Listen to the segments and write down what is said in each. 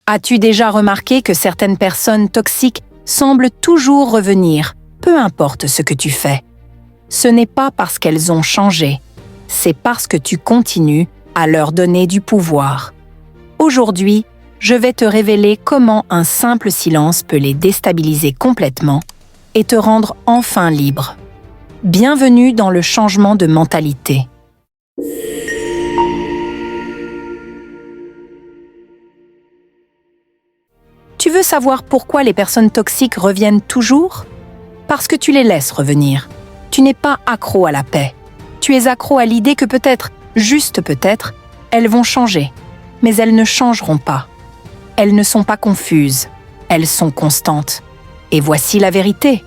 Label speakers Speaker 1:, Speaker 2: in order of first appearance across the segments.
Speaker 1: As-tu déjà remarqué que certaines personnes toxiques semblent toujours revenir, peu importe ce que tu fais? Ce n'est pas parce qu'elles ont changé, c'est parce que tu continues à leur donner du pouvoir. Aujourd'hui, je vais te révéler comment un simple silence peut les déstabiliser complètement et te rendre enfin libre. Bienvenue dans le changement de mentalité. Tu veux savoir pourquoi les personnes toxiques reviennent toujours? Parce que tu les laisses revenir. Tu n'es pas accro à la paix. Tu es accro à l'idée que peut-être, juste peut-être, elles vont changer. Mais elles ne changeront pas. Elles ne sont pas confuses. Elles sont constantes. Et voici la vérité.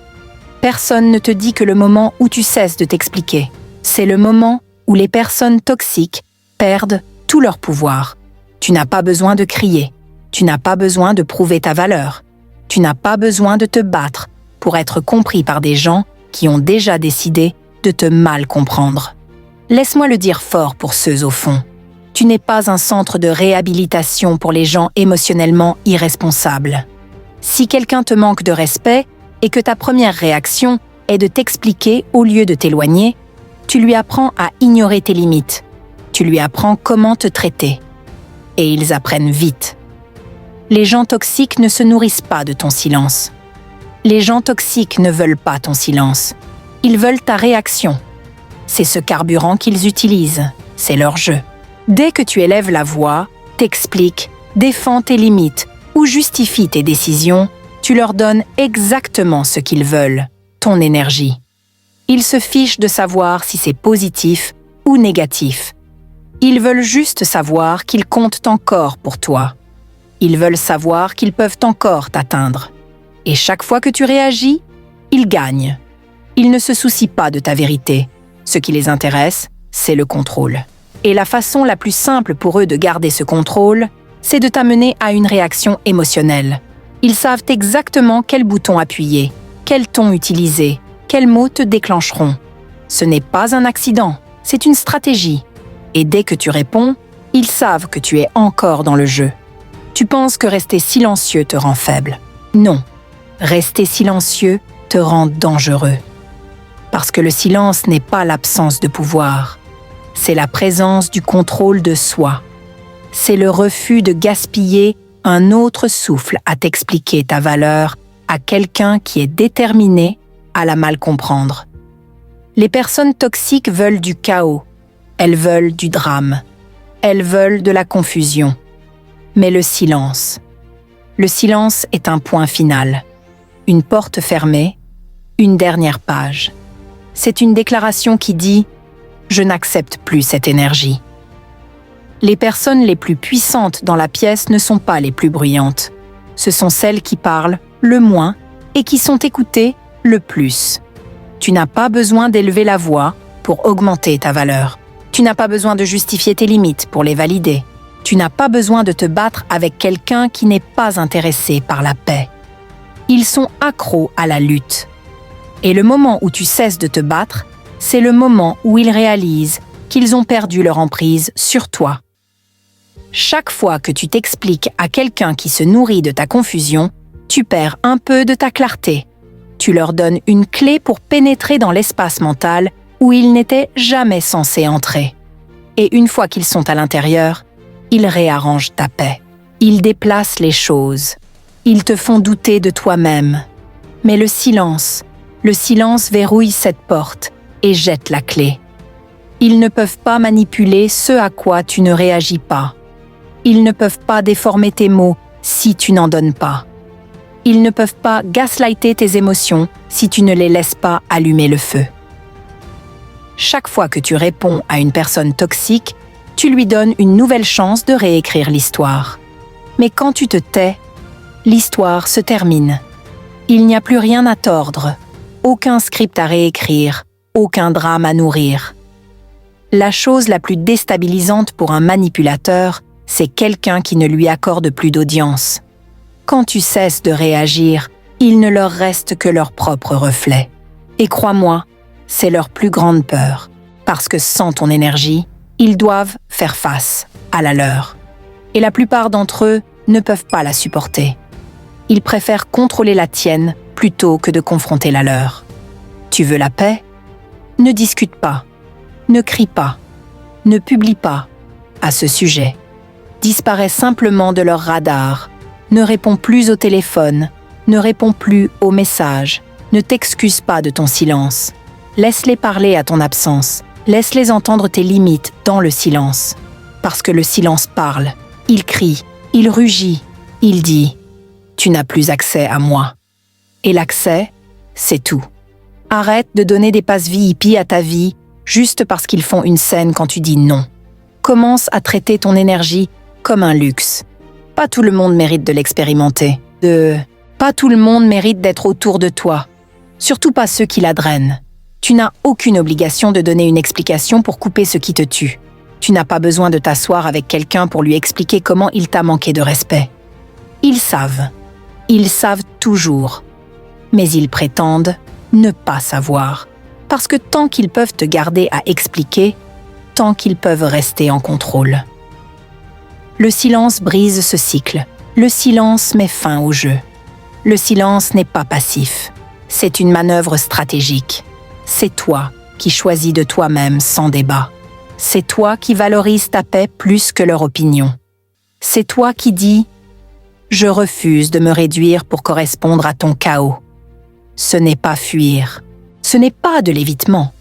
Speaker 1: Personne ne te dit que le moment où tu cesses de t'expliquer, c'est le moment où les personnes toxiques perdent tout leur pouvoir. Tu n'as pas besoin de crier. Tu n'as pas besoin de prouver ta valeur. Tu n'as pas besoin de te battre pour être compris par des gens qui ont déjà décidé de te mal comprendre. Laisse-moi le dire fort pour ceux au fond. Tu n'es pas un centre de réhabilitation pour les gens émotionnellement irresponsables. Si quelqu'un te manque de respect et que ta première réaction est de t'expliquer au lieu de t'éloigner, tu lui apprends à ignorer tes limites. Tu lui apprends comment te traiter. Et ils apprennent vite. Les gens toxiques ne se nourrissent pas de ton silence. Les gens toxiques ne veulent pas ton silence. Ils veulent ta réaction. C'est ce carburant qu'ils utilisent. C'est leur jeu. Dès que tu élèves la voix, t'expliques, défends tes limites ou justifies tes décisions, tu leur donnes exactement ce qu'ils veulent, ton énergie. Ils se fichent de savoir si c'est positif ou négatif. Ils veulent juste savoir qu'ils comptent encore pour toi. Ils veulent savoir qu'ils peuvent encore t'atteindre. Et chaque fois que tu réagis, ils gagnent. Ils ne se soucient pas de ta vérité. Ce qui les intéresse, c'est le contrôle. Et la façon la plus simple pour eux de garder ce contrôle, c'est de t'amener à une réaction émotionnelle. Ils savent exactement quel bouton appuyer, quel ton utiliser, quels mots te déclencheront. Ce n'est pas un accident, c'est une stratégie. Et dès que tu réponds, ils savent que tu es encore dans le jeu. Tu penses que rester silencieux te rend faible. Non, rester silencieux te rend dangereux. Parce que le silence n'est pas l'absence de pouvoir. C'est la présence du contrôle de soi. C'est le refus de gaspiller un autre souffle à t'expliquer ta valeur à quelqu'un qui est déterminé à la mal comprendre. Les personnes toxiques veulent du chaos. Elles veulent du drame. Elles veulent de la confusion. Mais le silence est un point final. Une porte fermée, une dernière page. C'est une déclaration qui dit « Je n'accepte plus cette énergie ». Les personnes les plus puissantes dans la pièce ne sont pas les plus bruyantes. Ce sont celles qui parlent le moins et qui sont écoutées le plus. Tu n'as pas besoin d'élever la voix pour augmenter ta valeur. Tu n'as pas besoin de justifier tes limites pour les valider. Tu n'as pas besoin de te battre avec quelqu'un qui n'est pas intéressé par la paix. Ils sont accros à la lutte. Et le moment où tu cesses de te battre, c'est le moment où ils réalisent qu'ils ont perdu leur emprise sur toi. Chaque fois que tu t'expliques à quelqu'un qui se nourrit de ta confusion, tu perds un peu de ta clarté. Tu leur donnes une clé pour pénétrer dans l'espace mental où ils n'étaient jamais censés entrer. Et une fois qu'ils sont à l'intérieur, ils réarrangent ta paix. Ils déplacent les choses. Ils te font douter de toi-même. Mais le silence verrouille cette porte et jette la clé. Ils ne peuvent pas manipuler ce à quoi tu ne réagis pas. Ils ne peuvent pas déformer tes mots si tu n'en donnes pas. Ils ne peuvent pas gaslighter tes émotions si tu ne les laisses pas allumer le feu. Chaque fois que tu réponds à une personne toxique, tu lui donnes une nouvelle chance de réécrire l'histoire. Mais quand tu te tais, l'histoire se termine. Il n'y a plus rien à tordre, aucun script à réécrire, aucun drame à nourrir. La chose la plus déstabilisante pour un manipulateur, c'est quelqu'un qui ne lui accorde plus d'audience. Quand tu cesses de réagir, il ne leur reste que leur propre reflet. Et crois-moi, c'est leur plus grande peur, parce que sans ton énergie, ils doivent faire face à la leur. Et la plupart d'entre eux ne peuvent pas la supporter. Ils préfèrent contrôler la tienne plutôt que de confronter la leur. Tu veux la paix? Ne discute pas, ne crie pas, ne publie pas à ce sujet. Disparais simplement de leur radar, ne réponds plus au téléphone, ne réponds plus aux messages, ne t'excuse pas de ton silence. Laisse-les parler à ton absence, laisse-les entendre tes limites dans le silence. Parce que le silence parle, il crie, il rugit, il dit « Tu n'as plus accès à moi ». Et l'accès, c'est tout. Arrête de donner des passes VIP à ta vie juste parce qu'ils font une scène quand tu dis non. Commence à traiter ton énergie comme un luxe. Pas tout le monde mérite de l'expérimenter. Pas tout le monde mérite d'être autour de toi. Surtout pas ceux qui la drainent. Tu n'as aucune obligation de donner une explication pour couper ce qui te tue. Tu n'as pas besoin de t'asseoir avec quelqu'un pour lui expliquer comment il t'a manqué de respect. Ils savent toujours. Mais ils prétendent ne pas savoir. Parce que tant qu'ils peuvent te garder à expliquer, tant qu'ils peuvent rester en contrôle. Le silence brise ce cycle. Le silence met fin au jeu. Le silence n'est pas passif. C'est une manœuvre stratégique. C'est toi qui choisis de toi-même sans débat. C'est toi qui valorises ta paix plus que leur opinion. C'est toi qui dis « Je refuse de me réduire pour correspondre à ton chaos ». Ce n'est pas fuir. Ce n'est pas de l'évitement.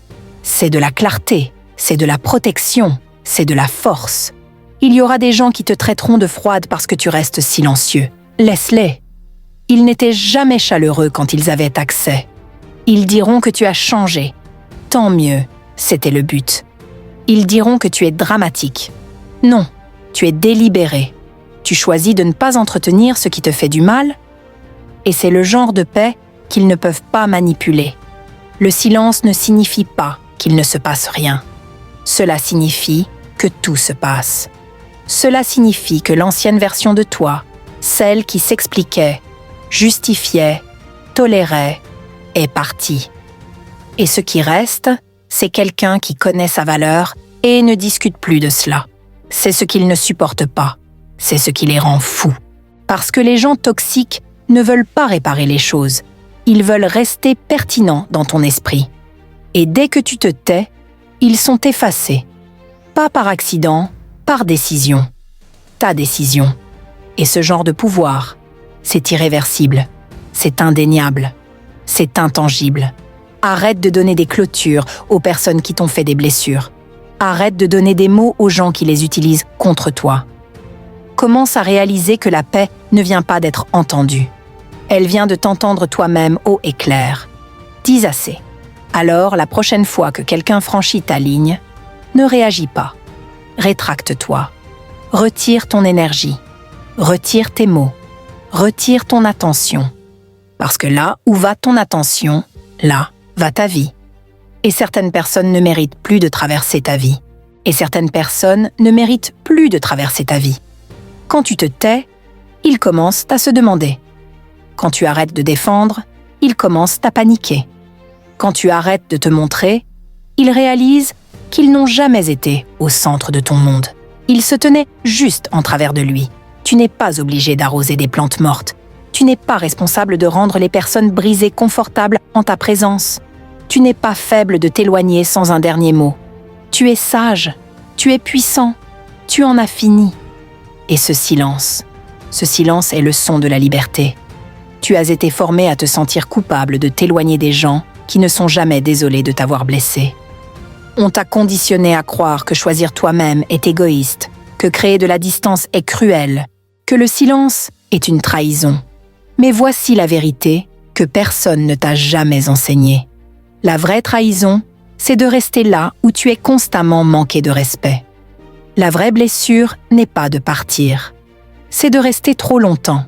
Speaker 1: C'est de la clarté, c'est de la protection, c'est de la force. Il y aura des gens qui te traiteront de froide parce que tu restes silencieux. Laisse-les. Ils n'étaient jamais chaleureux quand ils avaient accès. Ils diront que tu as changé. Tant mieux, c'était le but. Ils diront que tu es dramatique. Non, tu es délibéré. Tu choisis de ne pas entretenir ce qui te fait du mal. Et c'est le genre de paix qu'ils ne peuvent pas manipuler. Le silence ne signifie pas qu'il ne se passe rien. Cela signifie que tout se passe. Cela signifie que l'ancienne version de toi, celle qui s'expliquait, justifiait, tolérait, est partie. Et ce qui reste, c'est quelqu'un qui connaît sa valeur et ne discute plus de cela. C'est ce qu'ils ne supportent pas. C'est ce qui les rend fous. Parce que les gens toxiques ne veulent pas réparer les choses. Ils veulent rester pertinents dans ton esprit. Et dès que tu te tais, ils sont effacés. Pas par accident, par décision. Ta décision. Et ce genre de pouvoir, c'est irréversible. C'est indéniable. C'est intangible. Arrête de donner des clôtures aux personnes qui t'ont fait des blessures. Arrête de donner des mots aux gens qui les utilisent contre toi. Commence à réaliser que la paix ne vient pas d'être entendue. Elle vient de t'entendre toi-même haut et clair. Dis assez. Alors, la prochaine fois que quelqu'un franchit ta ligne, ne réagis pas. Rétracte-toi. Retire ton énergie. Retire tes mots. Retire ton attention. Parce que là où va ton attention, là va ta vie. Et certaines personnes ne méritent plus de traverser ta vie. Et certaines personnes ne méritent plus de traverser ta vie. Quand tu te tais, ils commencent à se demander. Quand tu arrêtes de défendre, ils commencent à paniquer. Quand tu arrêtes de te montrer, ils réalisent qu'ils n'ont jamais été au centre de ton monde. Ils se tenaient juste en travers de lui. Tu n'es pas obligé d'arroser des plantes mortes. Tu n'es pas responsable de rendre les personnes brisées confortables en ta présence. Tu n'es pas faible de t'éloigner sans un dernier mot. Tu es sage, tu es puissant, tu en as fini. Et ce silence est le son de la liberté. Tu as été formé à te sentir coupable de t'éloigner des gens qui ne sont jamais désolés de t'avoir blessé. On t'a conditionné à croire que choisir toi-même est égoïste, que créer de la distance est cruel, que le silence est une trahison. Mais voici la vérité que personne ne t'a jamais enseignée. La vraie trahison, c'est de rester là où tu es constamment manqué de respect. La vraie blessure n'est pas de partir, c'est de rester trop longtemps.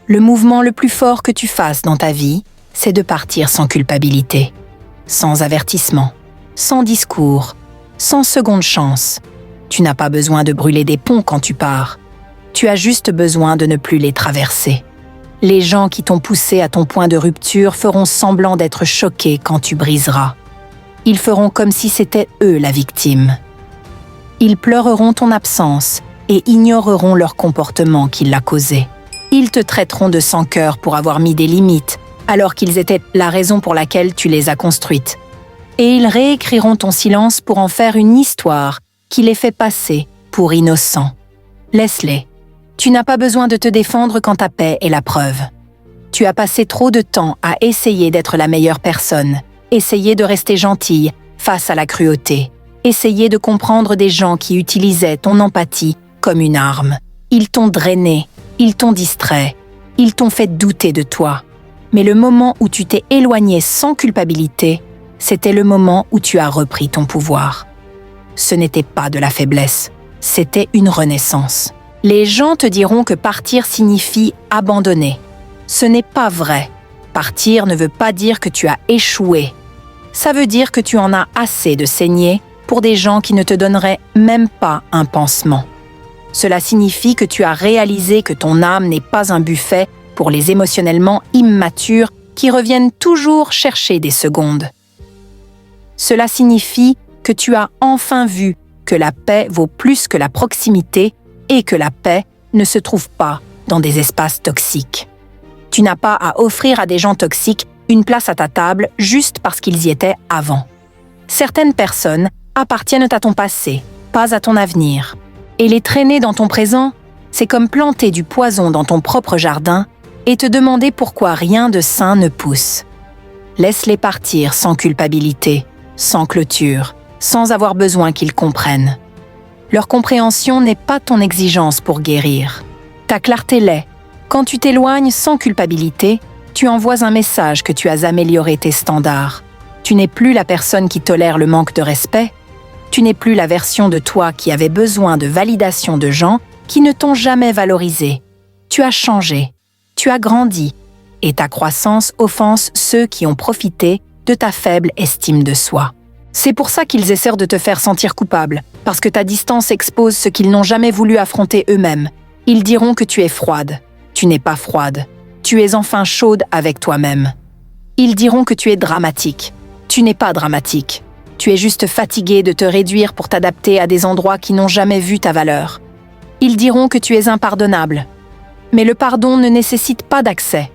Speaker 1: Le mouvement le plus fort que tu fasses dans ta vie, c'est de partir sans culpabilité, sans avertissement, sans discours, sans seconde chance. Tu n'as pas besoin de brûler des ponts quand tu pars. Tu as juste besoin de ne plus les traverser. Les gens qui t'ont poussé à ton point de rupture feront semblant d'être choqués quand tu briseras. Ils feront comme si c'était eux la victime. Ils pleureront ton absence et ignoreront leur comportement qui l'a causé. Ils te traiteront de sans-cœur pour avoir mis des limites, alors qu'ils étaient la raison pour laquelle tu les as construites. Et ils réécriront ton silence pour en faire une histoire qui les fait passer pour innocents. Laisse-les. Tu n'as pas besoin de te défendre quand ta paix est la preuve. Tu as passé trop de temps à essayer d'être la meilleure personne, essayer de rester gentille face à la cruauté, essayer de comprendre des gens qui utilisaient ton empathie comme une arme. Ils t'ont drainé, ils t'ont distrait, ils t'ont fait douter de toi. Mais le moment où tu t'es éloigné sans culpabilité, c'était le moment où tu as repris ton pouvoir. Ce n'était pas de la faiblesse, c'était une renaissance. Les gens te diront que partir signifie abandonner. Ce n'est pas vrai. Partir ne veut pas dire que tu as échoué. Ça veut dire que tu en as assez de saigner pour des gens qui ne te donneraient même pas un pansement. Cela signifie que tu as réalisé que ton âme n'est pas un buffet pour les émotionnellement immatures qui reviennent toujours chercher des secondes. Cela signifie que tu as enfin vu que la paix vaut plus que la proximité et que la paix ne se trouve pas dans des espaces toxiques. Tu n'as pas à offrir à des gens toxiques une place à ta table juste parce qu'ils y étaient avant. Certaines personnes appartiennent à ton passé, pas à ton avenir. Et les traîner dans ton présent, c'est comme planter du poison dans ton propre jardin et te demander pourquoi rien de sain ne pousse. Laisse-les partir sans culpabilité, sans clôture, sans avoir besoin qu'ils comprennent. Leur compréhension n'est pas ton exigence pour guérir. Ta clarté l'est. Quand tu t'éloignes sans culpabilité, tu envoies un message que tu as amélioré tes standards. Tu n'es plus la personne qui tolère le manque de respect. Tu n'es plus la version de toi qui avait besoin de validation de gens qui ne t'ont jamais valorisé. Tu as changé, tu as grandi, et ta croissance offense ceux qui ont profité de ta faible estime de soi. C'est pour ça qu'ils essaient de te faire sentir coupable, parce que ta distance expose ce qu'ils n'ont jamais voulu affronter eux-mêmes. Ils diront que tu es froide. Tu n'es pas froide. Tu es enfin chaude avec toi-même. Ils diront que tu es dramatique. Tu n'es pas dramatique. Tu es juste fatigué de te réduire pour t'adapter à des endroits qui n'ont jamais vu ta valeur. Ils diront que tu es impardonnable. Mais le pardon ne nécessite pas d'accès.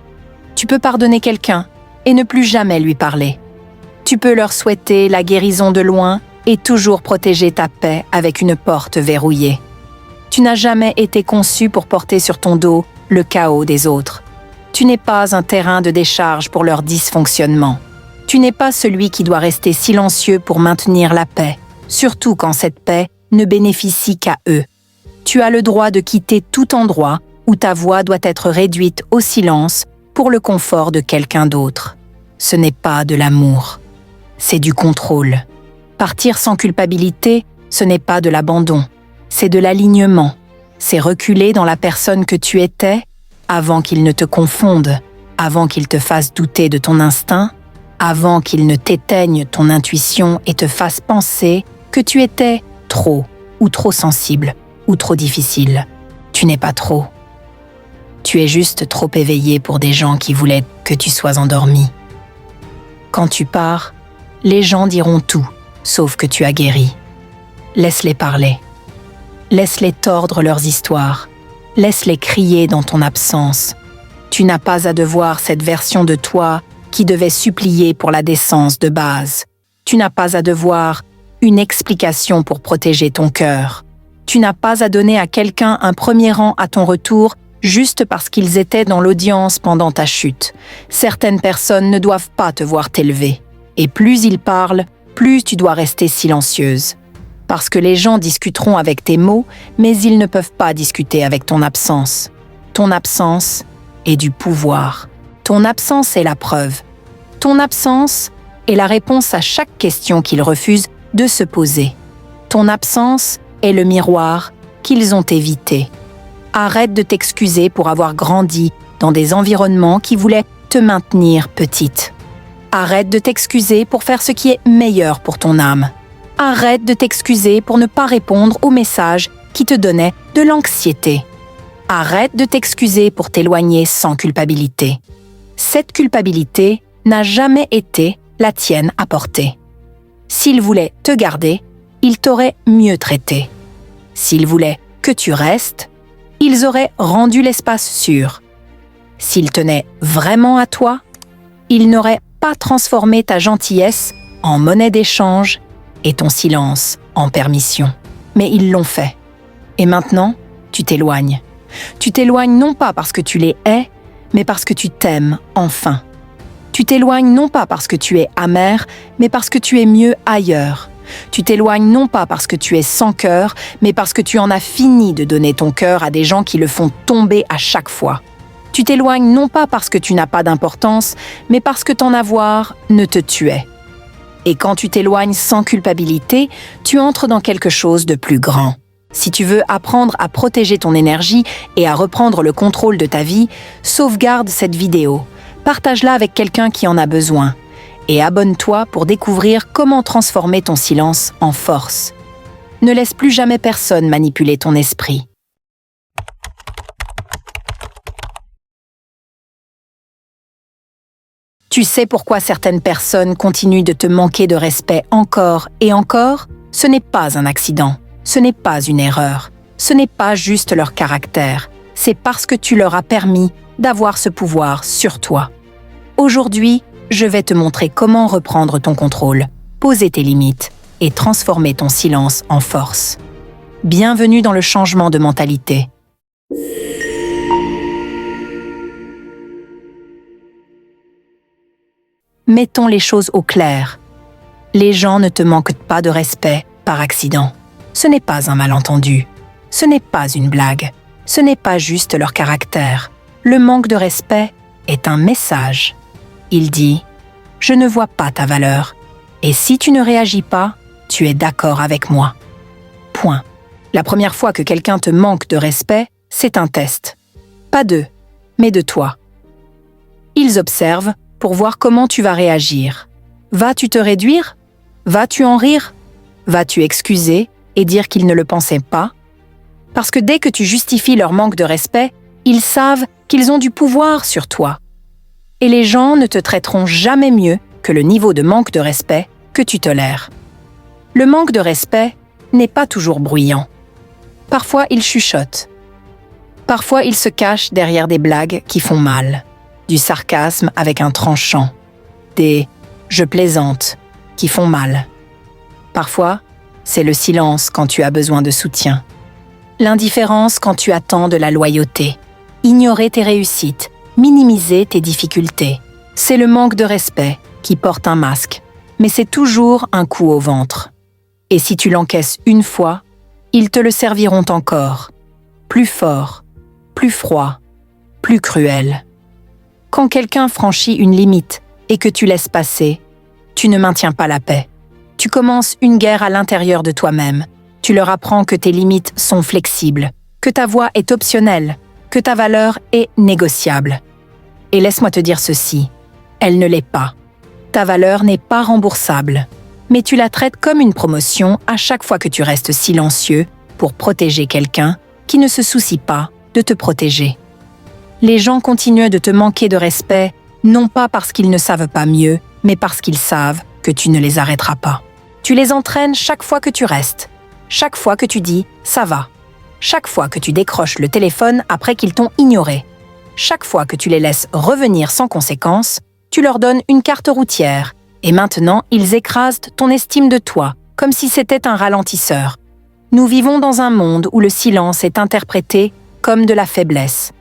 Speaker 1: Tu peux pardonner quelqu'un et ne plus jamais lui parler. Tu peux leur souhaiter la guérison de loin et toujours protéger ta paix avec une porte verrouillée. Tu n'as jamais été conçu pour porter sur ton dos le chaos des autres. Tu n'es pas un terrain de décharge pour leur dysfonctionnement. Tu n'es pas celui qui doit rester silencieux pour maintenir la paix, surtout quand cette paix ne bénéficie qu'à eux. Tu as le droit de quitter tout endroit où ta voix doit être réduite au silence pour le confort de quelqu'un d'autre. Ce n'est pas de l'amour, c'est du contrôle. Partir sans culpabilité, ce n'est pas de l'abandon, c'est de l'alignement. C'est reculer dans la personne que tu étais avant qu'il ne te confonde, avant qu'il te fasse douter de ton instinct, avant qu'il ne t'éteigne ton intuition et te fasse penser que tu étais trop ou trop sensible ou trop difficile. Tu n'es pas trop. Tu es juste trop éveillé pour des gens qui voulaient que tu sois endormi. Quand tu pars, les gens diront tout, sauf que tu as guéri. Laisse-les parler. Laisse-les tordre leurs histoires. Laisse-les crier dans ton absence. Tu n'as pas à devoir cette version de toi qui devait supplier pour la décence de base. Tu n'as pas à devoir une explication pour protéger ton cœur. Tu n'as pas à donner à quelqu'un un premier rang à ton retour juste parce qu'ils étaient dans l'audience pendant ta chute. Certaines personnes ne doivent pas te voir t'élever. Et plus ils parlent, plus tu dois rester silencieuse. Parce que les gens discuteront avec tes mots, mais ils ne peuvent pas discuter avec ton absence. Ton absence est du pouvoir. Ton absence est la preuve. Ton absence est la réponse à chaque question qu'ils refusent de se poser. Ton absence est le miroir qu'ils ont évité. Arrête de t'excuser pour avoir grandi dans des environnements qui voulaient te maintenir petite. Arrête de t'excuser pour faire ce qui est meilleur pour ton âme. Arrête de t'excuser pour ne pas répondre aux messages qui te donnaient de l'anxiété. Arrête de t'excuser pour t'éloigner sans culpabilité. Cette culpabilité n'a jamais été la tienne à porter. S'il voulait te garder, il t'aurait mieux traité. S'il voulait que tu restes, ils auraient rendu l'espace sûr. S'ils tenaient vraiment à toi, ils n'auraient pas transformé ta gentillesse en monnaie d'échange et ton silence en permission. Mais ils l'ont fait. Et maintenant, tu t'éloignes. Tu t'éloignes non pas parce que tu les hais, mais parce que tu t'aimes enfin. Tu t'éloignes non pas parce que tu es amer, mais parce que tu es mieux ailleurs. Tu t'éloignes non pas parce que tu es sans cœur, mais parce que tu en as fini de donner ton cœur à des gens qui le font tomber à chaque fois. Tu t'éloignes non pas parce que tu n'as pas d'importance, mais parce que t'en avoir ne te tuait. Et quand tu t'éloignes sans culpabilité, tu entres dans quelque chose de plus grand. Si tu veux apprendre à protéger ton énergie et à reprendre le contrôle de ta vie, sauvegarde cette vidéo. Partage-la avec quelqu'un qui en a besoin. Et abonne-toi pour découvrir comment transformer ton silence en force. Ne laisse plus jamais personne manipuler ton esprit. Tu sais pourquoi certaines personnes continuent de te manquer de respect encore et encore? Ce n'est pas un accident, ce n'est pas une erreur, ce n'est pas juste leur caractère, c'est parce que tu leur as permis d'avoir ce pouvoir sur toi. Aujourd'hui, je vais te montrer comment reprendre ton contrôle, poser tes limites et transformer ton silence en force. Bienvenue dans le changement de mentalité. Mettons les choses au clair. Les gens ne te manquent pas de respect par accident. Ce n'est pas un malentendu. Ce n'est pas une blague. Ce n'est pas juste leur caractère. Le manque de respect est un message. Il dit « Je ne vois pas ta valeur. Et si tu ne réagis pas, tu es d'accord avec moi. » Point. La première fois que quelqu'un te manque de respect, c'est un test. Pas d'eux, mais de toi. Ils observent pour voir comment tu vas réagir. Vas-tu te réduire? Vas-tu en rire? Vas-tu excuser et dire qu'ils ne le pensaient pas? Parce que dès que tu justifies leur manque de respect, ils savent qu'ils ont du pouvoir sur toi. Et les gens ne te traiteront jamais mieux que le niveau de manque de respect que tu tolères. Le manque de respect n'est pas toujours bruyant. Parfois, il chuchote. Parfois, il se cache derrière des blagues qui font mal. Du sarcasme avec un tranchant, des « je plaisante » qui font mal. Parfois, c'est le silence quand tu as besoin de soutien. L'indifférence quand tu attends de la loyauté. Ignorer tes réussites, minimiser tes difficultés. C'est le manque de respect qui porte un masque, mais c'est toujours un coup au ventre. Et si tu l'encaisses une fois, ils te le serviront encore. Plus fort, plus froid, plus cruel. Quand quelqu'un franchit une limite et que tu laisses passer, tu ne maintiens pas la paix. Tu commences une guerre à l'intérieur de toi-même. Tu leur apprends que tes limites sont flexibles, que ta voix est optionnelle, que ta valeur est négociable. Et laisse-moi te dire ceci, elle ne l'est pas. Ta valeur n'est pas remboursable, mais tu la traites comme une promotion à chaque fois que tu restes silencieux pour protéger quelqu'un qui ne se soucie pas de te protéger. Les gens continuent de te manquer de respect, non pas parce qu'ils ne savent pas mieux, mais parce qu'ils savent que tu ne les arrêteras pas. Tu les entraînes chaque fois que tu restes, chaque fois que tu dis « ça va », chaque fois que tu décroches le téléphone après qu'ils t'ont ignoré, chaque fois que tu les laisses revenir sans conséquence, tu leur donnes une carte routière et maintenant ils écrasent ton estime de toi, comme si c'était un ralentisseur. Nous vivons dans un monde où le silence est interprété comme de la faiblesse,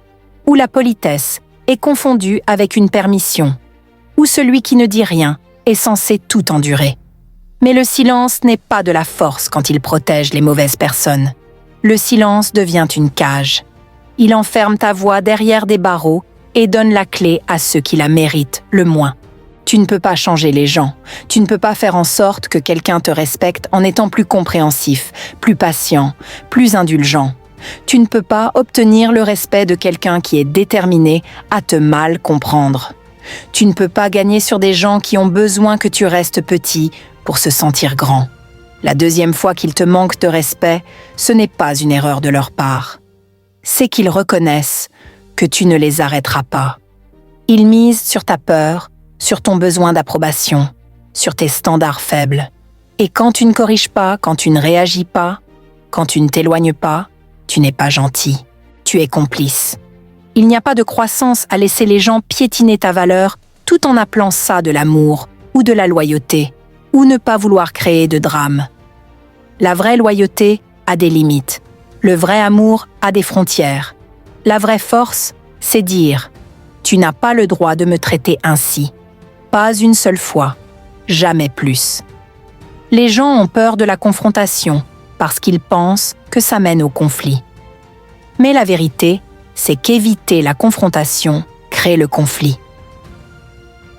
Speaker 1: où la politesse est confondue avec une permission, où celui qui ne dit rien est censé tout endurer. Mais le silence n'est pas de la force quand il protège les mauvaises personnes. Le silence devient une cage. Il enferme ta voix derrière des barreaux et donne la clé à ceux qui la méritent le moins. Tu ne peux pas changer les gens. Tu ne peux pas faire en sorte que quelqu'un te respecte en étant plus compréhensif, plus patient, plus indulgent. Tu ne peux pas obtenir le respect de quelqu'un qui est déterminé à te mal comprendre. Tu ne peux pas gagner sur des gens qui ont besoin que tu restes petit pour se sentir grand. La deuxième fois qu'ils te manquent de respect, ce n'est pas une erreur de leur part. C'est qu'ils reconnaissent que tu ne les arrêteras pas. Ils misent sur ta peur, sur ton besoin d'approbation, sur tes standards faibles. Et quand tu ne corriges pas, quand tu ne réagis pas, quand tu ne t'éloignes pas, Tu n'es pas gentil. Tu es complice. Il n'y a pas de croissance à laisser les gens piétiner ta valeur tout en appelant ça de l'amour ou de la loyauté, ou ne pas vouloir créer de drame. La vraie loyauté a des limites. Le vrai amour a des frontières. La vraie force, c'est dire « Tu n'as pas le droit de me traiter ainsi. Pas une seule fois. Jamais plus. » Les gens ont peur de la confrontation parce qu'ils pensent que ça mène au conflit. Mais la vérité, c'est qu'éviter la confrontation crée le conflit.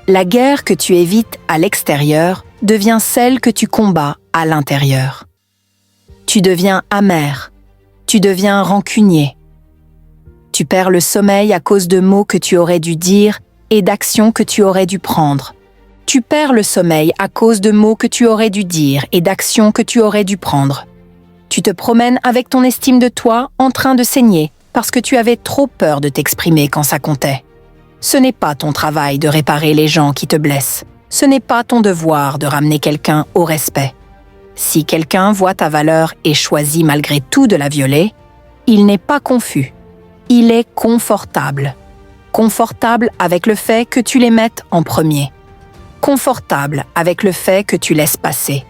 Speaker 1: La guerre que tu évites à l'extérieur devient celle que tu combats à l'intérieur. Tu deviens amer, tu deviens rancunier. Tu perds le sommeil à cause de mots que tu aurais dû dire et d'actions que tu aurais dû prendre. Tu perds le sommeil à cause de mots que tu aurais dû dire et d'actions que tu aurais dû prendre. Tu te promènes avec ton estime de toi en train de saigner parce que tu avais trop peur de t'exprimer quand ça comptait. Ce n'est pas ton travail de réparer les gens qui te blessent. Ce n'est pas ton devoir de ramener quelqu'un au respect. Si quelqu'un voit ta valeur et choisit malgré tout de la violer, il n'est pas confus. Il est confortable. Confortable avec le fait que tu les mettes en premier. Confortable avec le fait que tu laisses passer.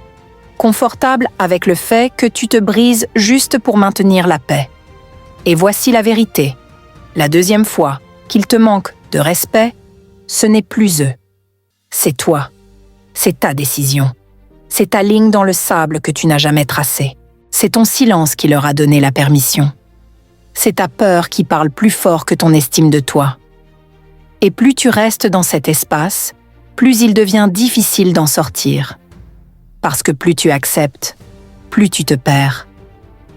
Speaker 1: Confortable avec le fait que tu te brises juste pour maintenir la paix. Et voici la vérité. La deuxième fois qu'il te manque de respect, ce n'est plus eux. C'est toi. C'est ta décision. C'est ta ligne dans le sable que tu n'as jamais tracée. C'est ton silence qui leur a donné la permission. C'est ta peur qui parle plus fort que ton estime de toi. Et plus tu restes dans cet espace, plus il devient difficile d'en sortir. Parce que plus tu acceptes, plus tu te perds.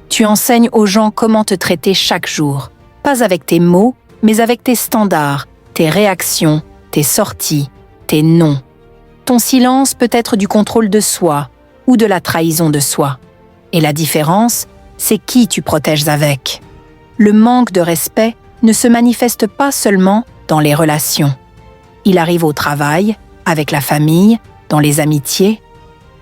Speaker 1: Tu enseignes aux gens comment te traiter chaque jour, pas avec tes mots, mais avec tes standards, tes réactions, tes sorties, tes noms. Ton silence peut être du contrôle de soi ou de la trahison de soi. Et la différence, c'est qui tu protèges avec. Le manque de respect ne se manifeste pas seulement dans les relations. Il arrive au travail, avec la famille, dans les amitiés.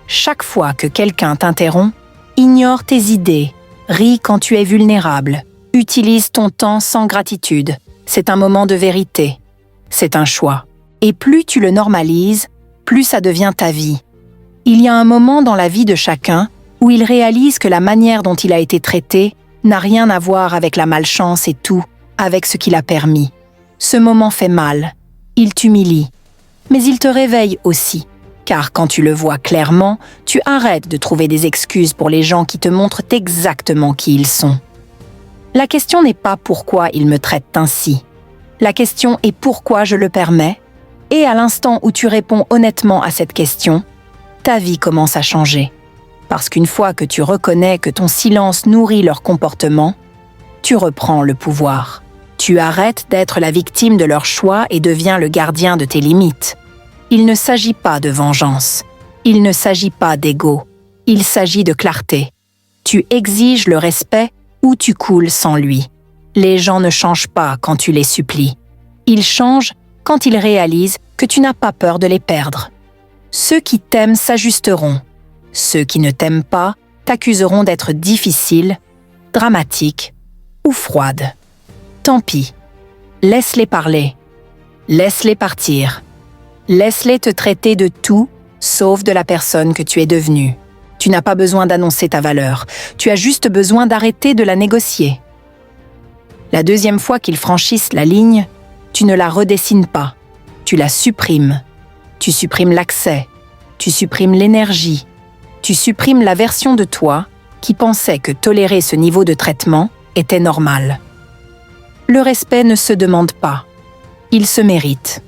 Speaker 1: Chaque fois que quelqu'un t'interrompt, ignore tes idées, ris quand tu es vulnérable, utilise ton temps sans gratitude. C'est un moment de vérité. C'est un choix. Et plus tu le normalises, plus ça devient ta vie. Il y a un moment dans la vie de chacun où il réalise que la manière dont il a été traité n'a rien à voir avec la malchance et tout, avec ce qu'il a permis. Ce moment fait mal, il t'humilie, mais il te réveille aussi, car quand tu le vois clairement, tu arrêtes de trouver des excuses pour les gens qui te montrent exactement qui ils sont. La question n'est pas pourquoi ils me traitent ainsi. La question est pourquoi je le permets. Et à l'instant où tu réponds honnêtement à cette question, ta vie commence à changer. Parce qu'une fois que tu reconnais que ton silence nourrit leur comportement, tu reprends le pouvoir. Tu arrêtes d'être la victime de leur choix et deviens le gardien de tes limites. Il ne s'agit pas de vengeance. Il ne s'agit pas d'ego. Il s'agit de clarté. Tu exiges le respect ou tu coules sans lui. Les gens ne changent pas quand tu les supplies. Ils changent quand ils réalisent que tu n'as pas peur de les perdre. Ceux qui t'aiment s'ajusteront. Ceux qui ne t'aiment pas t'accuseront d'être difficile, dramatique ou froide. Tant pis. Laisse-les parler. Laisse-les partir. Laisse-les te traiter de tout, sauf de la personne que tu es devenue. Tu n'as pas besoin d'annoncer ta valeur. Tu as juste besoin d'arrêter de la négocier. La deuxième fois qu'ils franchissent la ligne, tu ne la redessines pas. Tu la supprimes. Tu supprimes l'accès. Tu supprimes l'énergie. Tu supprimes la version de toi qui pensait que tolérer ce niveau de traitement était normal. Le respect ne se demande pas. Il se mérite.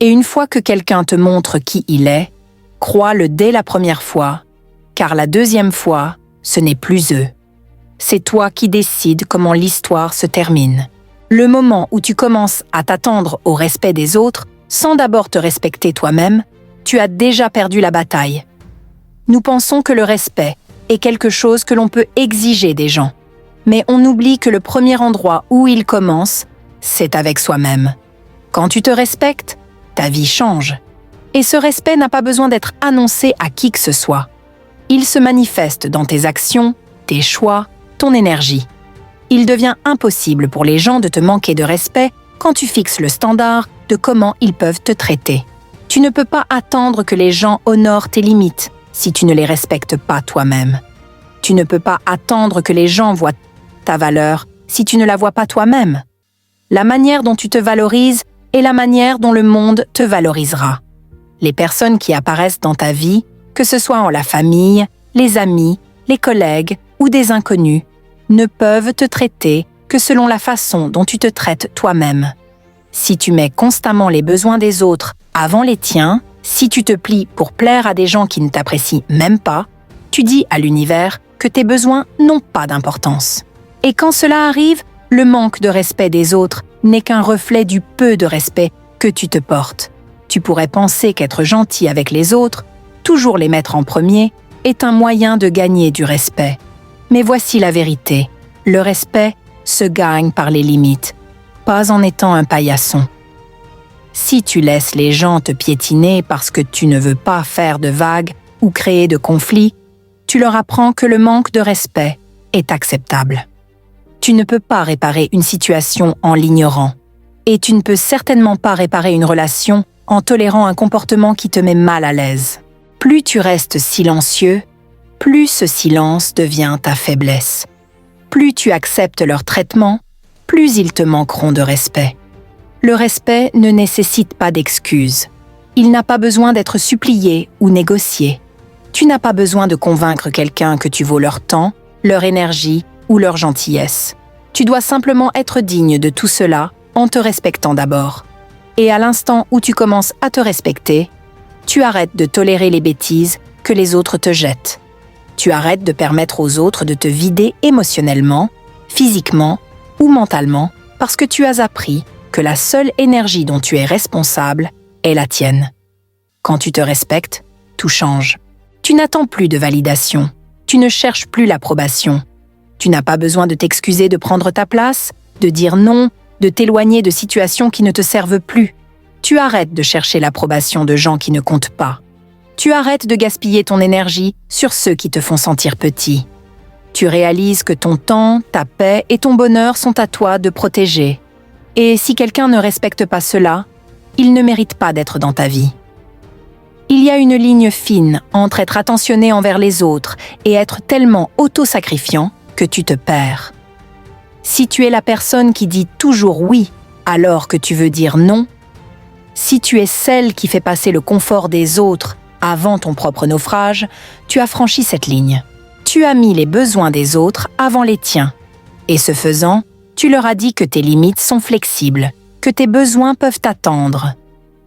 Speaker 1: Et une fois que quelqu'un te montre qui il est, crois-le dès la première fois, car la deuxième fois, ce n'est plus eux. C'est toi qui décides comment l'histoire se termine. Le moment où tu commences à t'attendre au respect des autres, sans d'abord te respecter toi-même, tu as déjà perdu la bataille. Nous pensons que le respect est quelque chose que l'on peut exiger des gens. Mais on oublie que le premier endroit où il commence, c'est avec soi-même. Quand tu te respectes, ta vie change. Et ce respect n'a pas besoin d'être annoncé à qui que ce soit. Il se manifeste dans tes actions, tes choix, ton énergie. Il devient impossible pour les gens de te manquer de respect quand tu fixes le standard de comment ils peuvent te traiter. Tu ne peux pas attendre que les gens honorent tes limites si tu ne les respectes pas toi-même. Tu ne peux pas attendre que les gens voient ta valeur si tu ne la vois pas toi-même. La manière dont tu te valorises est la manière dont le monde te valorisera. Les personnes qui apparaissent dans ta vie, que ce soit en la famille, les amis, les collègues ou des inconnus, ne peuvent te traiter que selon la façon dont tu te traites toi-même. Si tu mets constamment les besoins des autres avant les tiens, si tu te plies pour plaire à des gens qui ne t'apprécient même pas, tu dis à l'univers que tes besoins n'ont pas d'importance. Et quand cela arrive, le manque de respect des autres n'est qu'un reflet du peu de respect que tu te portes. Tu pourrais penser qu'être gentil avec les autres, toujours les mettre en premier, est un moyen de gagner du respect. Mais voici la vérité, le respect se gagne par les limites, pas en étant un paillasson. Si tu laisses les gens te piétiner parce que tu ne veux pas faire de vagues ou créer de conflits, tu leur apprends que le manque de respect est acceptable. Tu ne peux pas réparer une situation en l'ignorant, et tu ne peux certainement pas réparer une relation en tolérant un comportement qui te met mal à l'aise. Plus tu restes silencieux, plus ce silence devient ta faiblesse. Plus tu acceptes leur traitement, plus ils te manqueront de respect. Le respect ne nécessite pas d'excuses. Il n'a pas besoin d'être supplié ou négocié. Tu n'as pas besoin de convaincre quelqu'un que tu vaux leur temps, leur énergie ou leur gentillesse. Tu dois simplement être digne de tout cela en te respectant d'abord. Et à l'instant où tu commences à te respecter, tu arrêtes de tolérer les bêtises que les autres te jettent. Tu arrêtes de permettre aux autres de te vider émotionnellement, physiquement ou mentalement parce que tu as appris que la seule énergie dont tu es responsable est la tienne. Quand tu te respectes, tout change. Tu n'attends plus de validation. Tu ne cherches plus l'approbation. Tu n'as pas besoin de t'excuser de prendre ta place, de dire non, de t'éloigner de situations qui ne te servent plus. Tu arrêtes de chercher l'approbation de gens qui ne comptent pas. Tu arrêtes de gaspiller ton énergie sur ceux qui te font sentir petit. Tu réalises que ton temps, ta paix et ton bonheur sont à toi de protéger. Et si quelqu'un ne respecte pas cela, il ne mérite pas d'être dans ta vie. Il y a une ligne fine entre être attentionné envers les autres et être tellement auto-sacrifiant que tu te perds. Si tu es la personne qui dit toujours oui alors que tu veux dire non, si tu es celle qui fait passer le confort des autres avant ton propre naufrage, tu as franchi cette ligne. Tu as mis les besoins des autres avant les tiens. Et ce faisant, tu leur as dit que tes limites sont flexibles, que tes besoins peuvent attendre.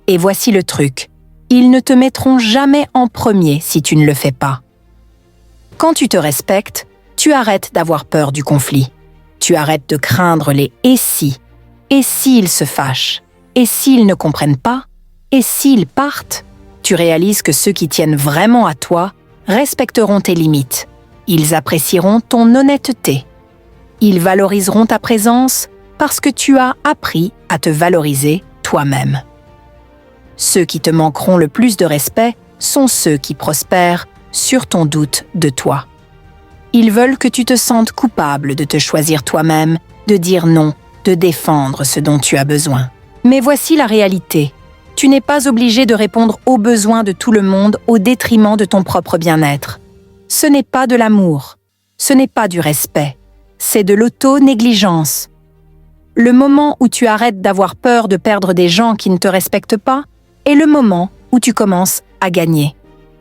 Speaker 1: Et voici le truc, ils ne te mettront jamais en premier si tu ne le fais pas. Quand tu te respectes, tu arrêtes d'avoir peur du conflit. Tu arrêtes de craindre les « et si ». Et s'ils se fâchent? Et s'ils ne comprennent pas? Et s'ils partent? Tu réalises que ceux qui tiennent vraiment à toi respecteront tes limites. Ils apprécieront ton honnêteté. Ils valoriseront ta présence parce que tu as appris à te valoriser toi-même. Ceux qui te manqueront le plus de respect sont ceux qui prospèrent sur ton doute de toi. Ils veulent que tu te sentes coupable de te choisir toi-même, de dire non, de défendre ce dont tu as besoin. Mais voici la réalité. Tu n'es pas obligé de répondre aux besoins de tout le monde au détriment de ton propre bien-être. Ce n'est pas de l'amour, ce n'est pas du respect, c'est de l'auto-négligence. Le moment où tu arrêtes d'avoir peur de perdre des gens qui ne te respectent pas est le moment où tu commences à gagner.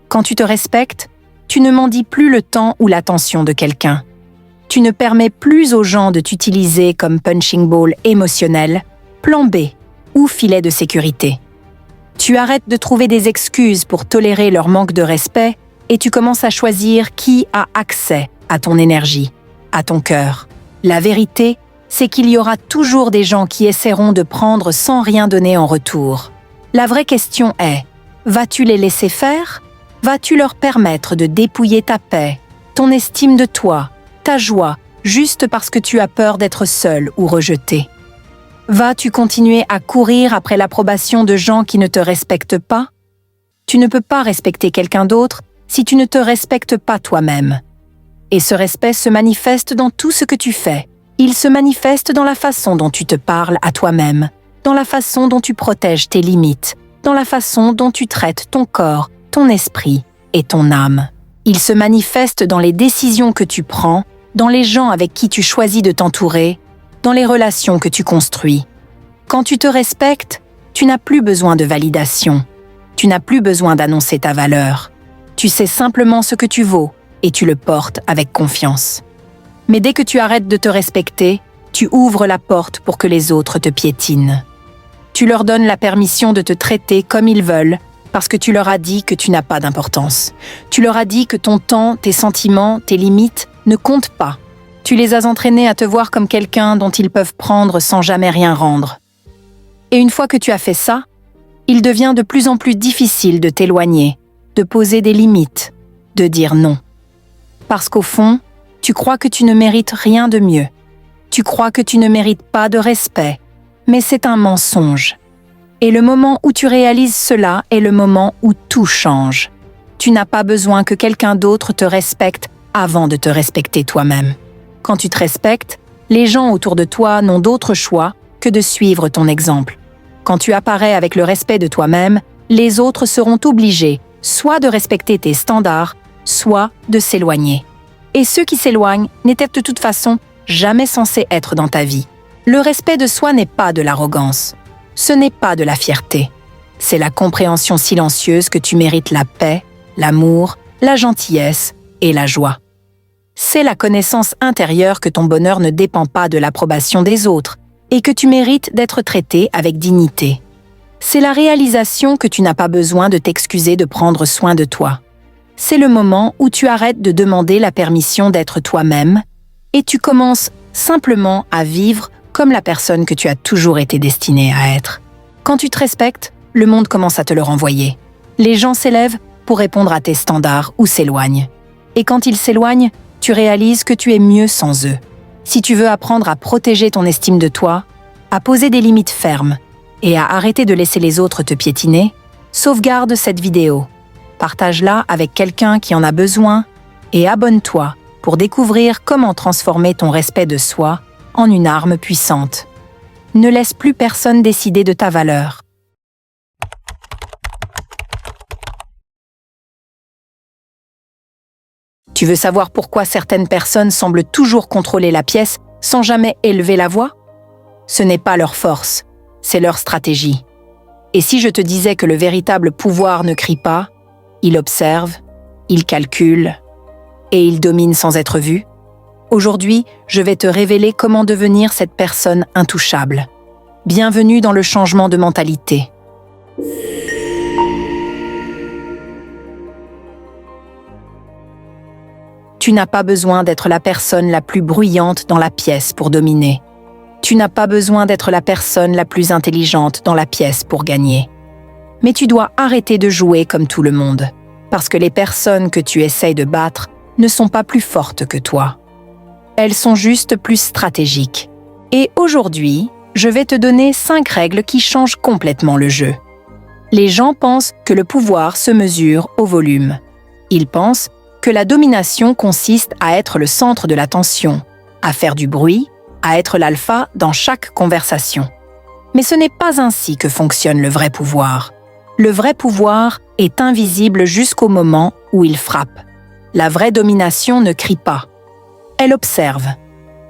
Speaker 1: Quand tu te respectes, tu ne mendis plus le temps ou l'attention de quelqu'un. Tu ne permets plus aux gens de t'utiliser comme punching ball émotionnel, plan B ou filet de sécurité. Tu arrêtes de trouver des excuses pour tolérer leur manque de respect et tu commences à choisir qui a accès à ton énergie, à ton cœur. La vérité, c'est qu'il y aura toujours des gens qui essaieront de prendre sans rien donner en retour. La vraie question est, vas-tu les laisser faire? Vas-tu leur permettre de dépouiller ta paix, ton estime de toi, ta joie, juste parce que tu as peur d'être seul ou rejeté? Vas-tu continuer à courir après l'approbation de gens qui ne te respectent pas? Tu ne peux pas respecter quelqu'un d'autre si tu ne te respectes pas toi-même. Et ce respect se manifeste dans tout ce que tu fais, Il se manifeste dans la façon dont tu te parles à toi-même, dans la façon dont tu protèges tes limites, dans la façon dont tu traites ton corps, ton esprit et ton âme. Il se manifeste dans les décisions que tu prends, dans les gens avec qui tu choisis de t'entourer, dans les relations que tu construis. Quand tu te respectes, tu n'as plus besoin de validation. Tu n'as plus besoin d'annoncer ta valeur. Tu sais simplement ce que tu vaux et tu le portes avec confiance. Mais dès que tu arrêtes de te respecter, tu ouvres la porte pour que les autres te piétinent. Tu leur donnes la permission de te traiter comme ils veulent parce que tu leur as dit que tu n'as pas d'importance. Tu leur as dit que ton temps, tes sentiments, tes limites ne comptent pas. Tu les as entraînés à te voir comme quelqu'un dont ils peuvent prendre sans jamais rien rendre. Et une fois que tu as fait ça, il devient de plus en plus difficile de t'éloigner, de poser des limites, de dire non. Parce qu'au fond, tu crois que tu ne mérites rien de mieux. Tu crois que tu ne mérites pas de respect, mais c'est un mensonge. Et le moment où tu réalises cela est le moment où tout change. Tu n'as pas besoin que quelqu'un d'autre te respecte avant de te respecter toi-même. Quand tu te respectes, les gens autour de toi n'ont d'autre choix que de suivre ton exemple. Quand tu apparais avec le respect de toi-même, les autres seront obligés soit de respecter tes standards, soit de s'éloigner. Et ceux qui s'éloignent n'étaient de toute façon jamais censés être dans ta vie. Le respect de soi n'est pas de l'arrogance. Ce n'est pas de la fierté. C'est la compréhension silencieuse que tu mérites la paix, l'amour, la gentillesse et la joie. C'est la connaissance intérieure que ton bonheur ne dépend pas de l'approbation des autres et que tu mérites d'être traité avec dignité. C'est la réalisation que tu n'as pas besoin de t'excuser de prendre soin de toi. C'est le moment où tu arrêtes de demander la permission d'être toi-même et tu commences simplement à vivre comme la personne que tu as toujours été destinée à être. Quand tu te respectes, le monde commence à te le renvoyer. Les gens s'élèvent pour répondre à tes standards ou s'éloignent. Et quand ils s'éloignent, tu réalises que tu es mieux sans eux. Si tu veux apprendre à protéger ton estime de toi, à poser des limites fermes et à arrêter de laisser les autres te piétiner, sauvegarde cette vidéo. Partage-la avec quelqu'un qui en a besoin et abonne-toi pour découvrir comment transformer ton respect de soi en une arme puissante. Ne laisse plus personne décider de ta valeur. Tu veux savoir pourquoi certaines personnes semblent toujours contrôler la pièce sans jamais élever la voix? Ce n'est pas leur force, c'est leur stratégie. Et si je te disais que le véritable pouvoir ne crie pas, il observe, il calcule et il domine sans être vu? Aujourd'hui, je vais te révéler comment devenir cette personne intouchable. Bienvenue dans le changement de mentalité. Tu n'as pas besoin d'être la personne la plus bruyante dans la pièce pour dominer. Tu n'as pas besoin d'être la personne la plus intelligente dans la pièce pour gagner. Mais tu dois arrêter de jouer comme tout le monde, parce que les personnes que tu essayes de battre ne sont pas plus fortes que toi. Elles sont juste plus stratégiques. Et aujourd'hui, je vais te donner 5 règles qui changent complètement le jeu. Les gens pensent que le pouvoir se mesure au volume. Ils pensent que la domination consiste à être le centre de l'attention, à faire du bruit, à être l'alpha dans chaque conversation. Mais ce n'est pas ainsi que fonctionne le vrai pouvoir. Le vrai pouvoir est invisible jusqu'au moment où il frappe. La vraie domination ne crie pas. Elle observe.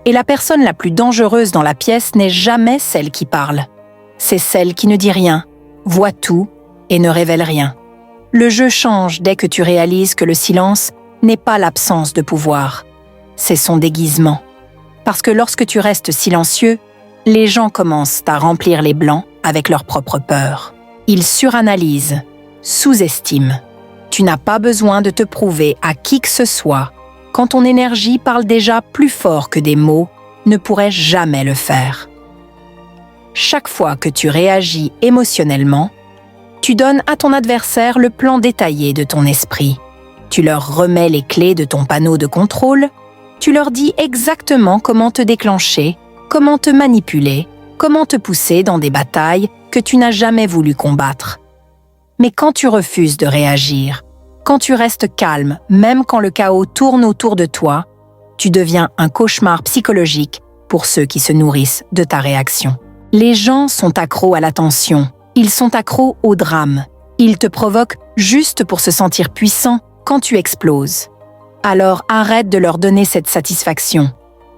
Speaker 1: Et la personne la plus dangereuse dans la pièce n'est jamais celle qui parle. C'est celle qui ne dit rien, voit tout et ne révèle rien. Le jeu change dès que tu réalises que le silence n'est pas l'absence de pouvoir, c'est son déguisement. Parce que lorsque tu restes silencieux, les gens commencent à remplir les blancs avec leur propre peur. Ils suranalysent, sous-estiment. Tu n'as pas besoin de te prouver à qui que ce soit quand ton énergie parle déjà plus fort que des mots ne pourraient jamais le faire. Chaque fois que tu réagis émotionnellement, tu donnes à ton adversaire le plan détaillé de ton esprit. Tu leur remets les clés de ton panneau de contrôle, tu leur dis exactement comment te déclencher, comment te manipuler, comment te pousser dans des batailles que tu n'as jamais voulu combattre. Mais quand tu refuses de réagir, quand tu restes calme, même quand le chaos tourne autour de toi, tu deviens un cauchemar psychologique pour ceux qui se nourrissent de ta réaction. Les gens sont accros à l'attention, ils sont accros au drame. Ils te provoquent juste pour se sentir puissant quand tu exploses. Alors arrête de leur donner cette satisfaction.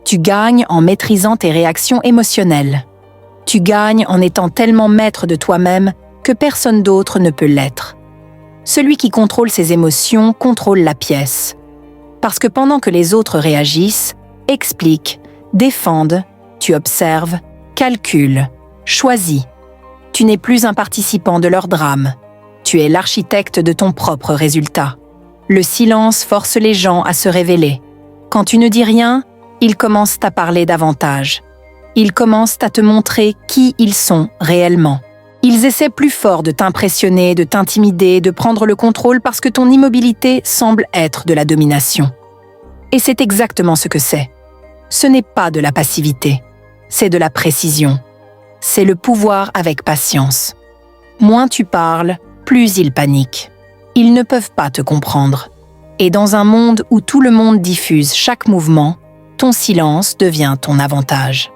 Speaker 1: Tu gagnes en maîtrisant tes réactions émotionnelles. Tu gagnes en étant tellement maître de toi-même que personne d'autre ne peut l'être. Celui qui contrôle ses émotions contrôle la pièce. Parce que pendant que les autres réagissent, expliquent, défendent, tu observes, calcules, choisis. Tu n'es plus un participant de leur drame. Tu es l'architecte de ton propre résultat. Le silence force les gens à se révéler. Quand tu ne dis rien, ils commencent à parler davantage. Ils commencent à te montrer qui ils sont réellement. Ils essaient plus fort de t'impressionner, de t'intimider, de prendre le contrôle parce que ton immobilité semble être de la domination. Et c'est exactement ce que c'est. Ce n'est pas de la passivité, c'est de la précision. C'est le pouvoir avec patience. Moins tu parles, plus ils paniquent. Ils ne peuvent pas te comprendre. Et dans un monde où tout le monde diffuse chaque mouvement, ton silence devient ton avantage.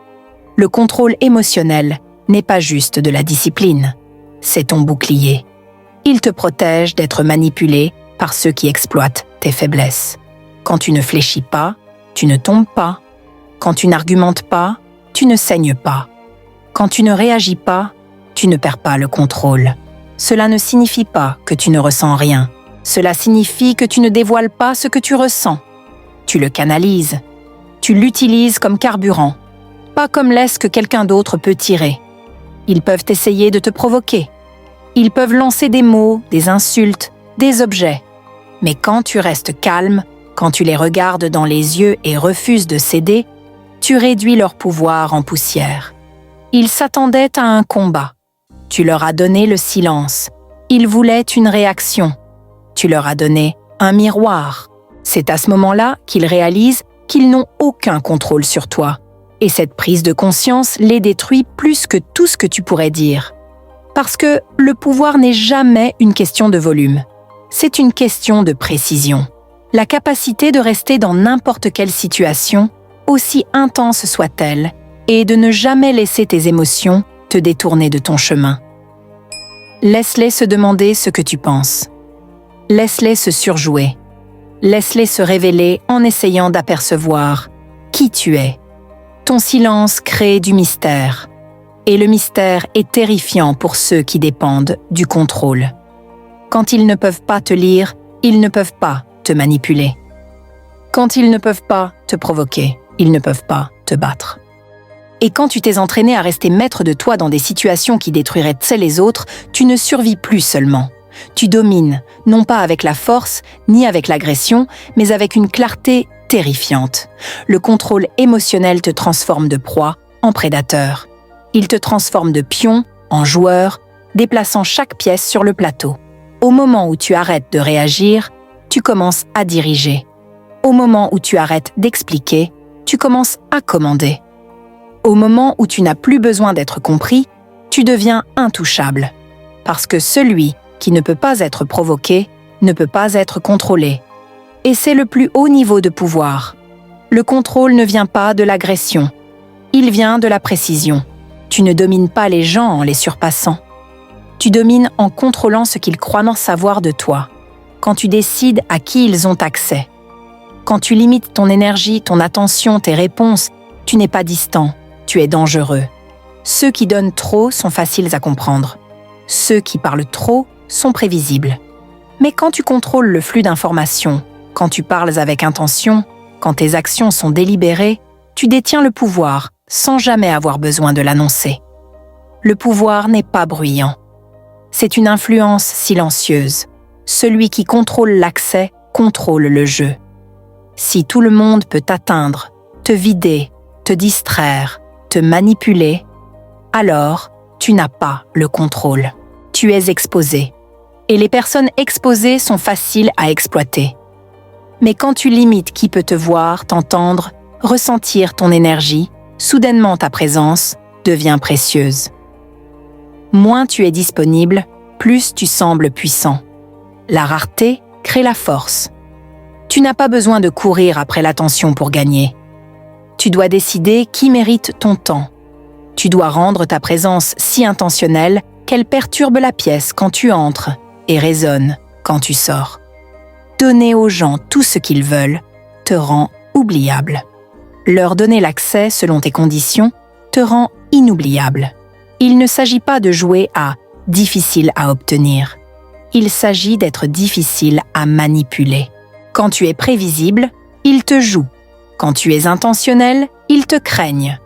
Speaker 1: Le contrôle émotionnel n'est pas juste de la discipline, c'est ton bouclier. Il te protège d'être manipulé par ceux qui exploitent tes faiblesses. Quand tu ne fléchis pas, tu ne tombes pas. Quand tu n'argumentes pas, tu ne saignes pas. Quand tu ne réagis pas, tu ne perds pas le contrôle. Cela ne signifie pas que tu ne ressens rien. Cela signifie que tu ne dévoiles pas ce que tu ressens. Tu le canalises. Tu l'utilises comme carburant, pas comme laisse que quelqu'un d'autre peut tirer. Ils peuvent essayer de te provoquer. Ils peuvent lancer des mots, des insultes, des objets. Mais quand tu restes calme, quand tu les regardes dans les yeux et refuses de céder, tu réduis leur pouvoir en poussière. Ils s'attendaient à un combat. Tu leur as donné le silence. Ils voulaient une réaction. Tu leur as donné un miroir. C'est à ce moment-là qu'ils réalisent qu'ils n'ont aucun contrôle sur toi. Et cette prise de conscience les détruit plus que tout ce que tu pourrais dire. Parce que le pouvoir n'est jamais une question de volume. C'est une question de précision. La capacité de rester dans n'importe quelle situation, aussi intense soit-elle, et de ne jamais laisser tes émotions te détourner de ton chemin. Laisse-les se demander ce que tu penses. Laisse-les se surjouer. Laisse-les se révéler en essayant d'apercevoir qui tu es. Ton silence crée du mystère. Et le mystère est terrifiant pour ceux qui dépendent du contrôle. Quand ils ne peuvent pas te lire, ils ne peuvent pas te manipuler. Quand ils ne peuvent pas te provoquer, ils ne peuvent pas te battre. Et quand tu t'es entraîné à rester maître de toi dans des situations qui détruiraient les autres, tu ne survis plus seulement. Tu domines, non pas avec la force, ni avec l'agression, mais avec une clarté terrifiante. Le contrôle émotionnel te transforme de proie en prédateur. Il te transforme de pion en joueur, déplaçant chaque pièce sur le plateau. Au moment où tu arrêtes de réagir, tu commences à diriger. Au moment où tu arrêtes d'expliquer, tu commences à commander. Au moment où tu n'as plus besoin d'être compris, tu deviens intouchable. Parce que celui qui ne peut pas être provoqué ne peut pas être contrôlé. Et c'est le plus haut niveau de pouvoir. Le contrôle ne vient pas de l'agression. Il vient de la précision. Tu ne domines pas les gens en les surpassant. Tu domines en contrôlant ce qu'ils croient savoir de toi. Quand tu décides à qui ils ont accès. Quand tu limites ton énergie, ton attention, tes réponses, tu n'es pas distant, tu es dangereux. Ceux qui donnent trop sont faciles à comprendre. Ceux qui parlent trop sont prévisibles. Mais quand tu contrôles le flux d'informations, quand tu parles avec intention, quand tes actions sont délibérées, tu détiens le pouvoir sans jamais avoir besoin de l'annoncer. Le pouvoir n'est pas bruyant. C'est une influence silencieuse. Celui qui contrôle l'accès contrôle le jeu. Si tout le monde peut t'atteindre, te vider, te distraire, te manipuler, alors tu n'as pas le contrôle. Tu es exposé. Et les personnes exposées sont faciles à exploiter. Mais quand tu limites qui peut te voir, t'entendre, ressentir ton énergie, soudainement ta présence devient précieuse. Moins tu es disponible, plus tu sembles puissant. La rareté crée la force. Tu n'as pas besoin de courir après l'attention pour gagner. Tu dois décider qui mérite ton temps. Tu dois rendre ta présence si intentionnelle qu'elle perturbe la pièce quand tu entres et résonne quand tu sors. Donner aux gens tout ce qu'ils veulent te rend oubliable. Leur donner l'accès selon tes conditions te rend inoubliable. Il ne s'agit pas de jouer à « difficile à obtenir ». Il s'agit d'être difficile à manipuler. Quand tu es prévisible, ils te jouent. Quand tu es intentionnel, ils te craignent.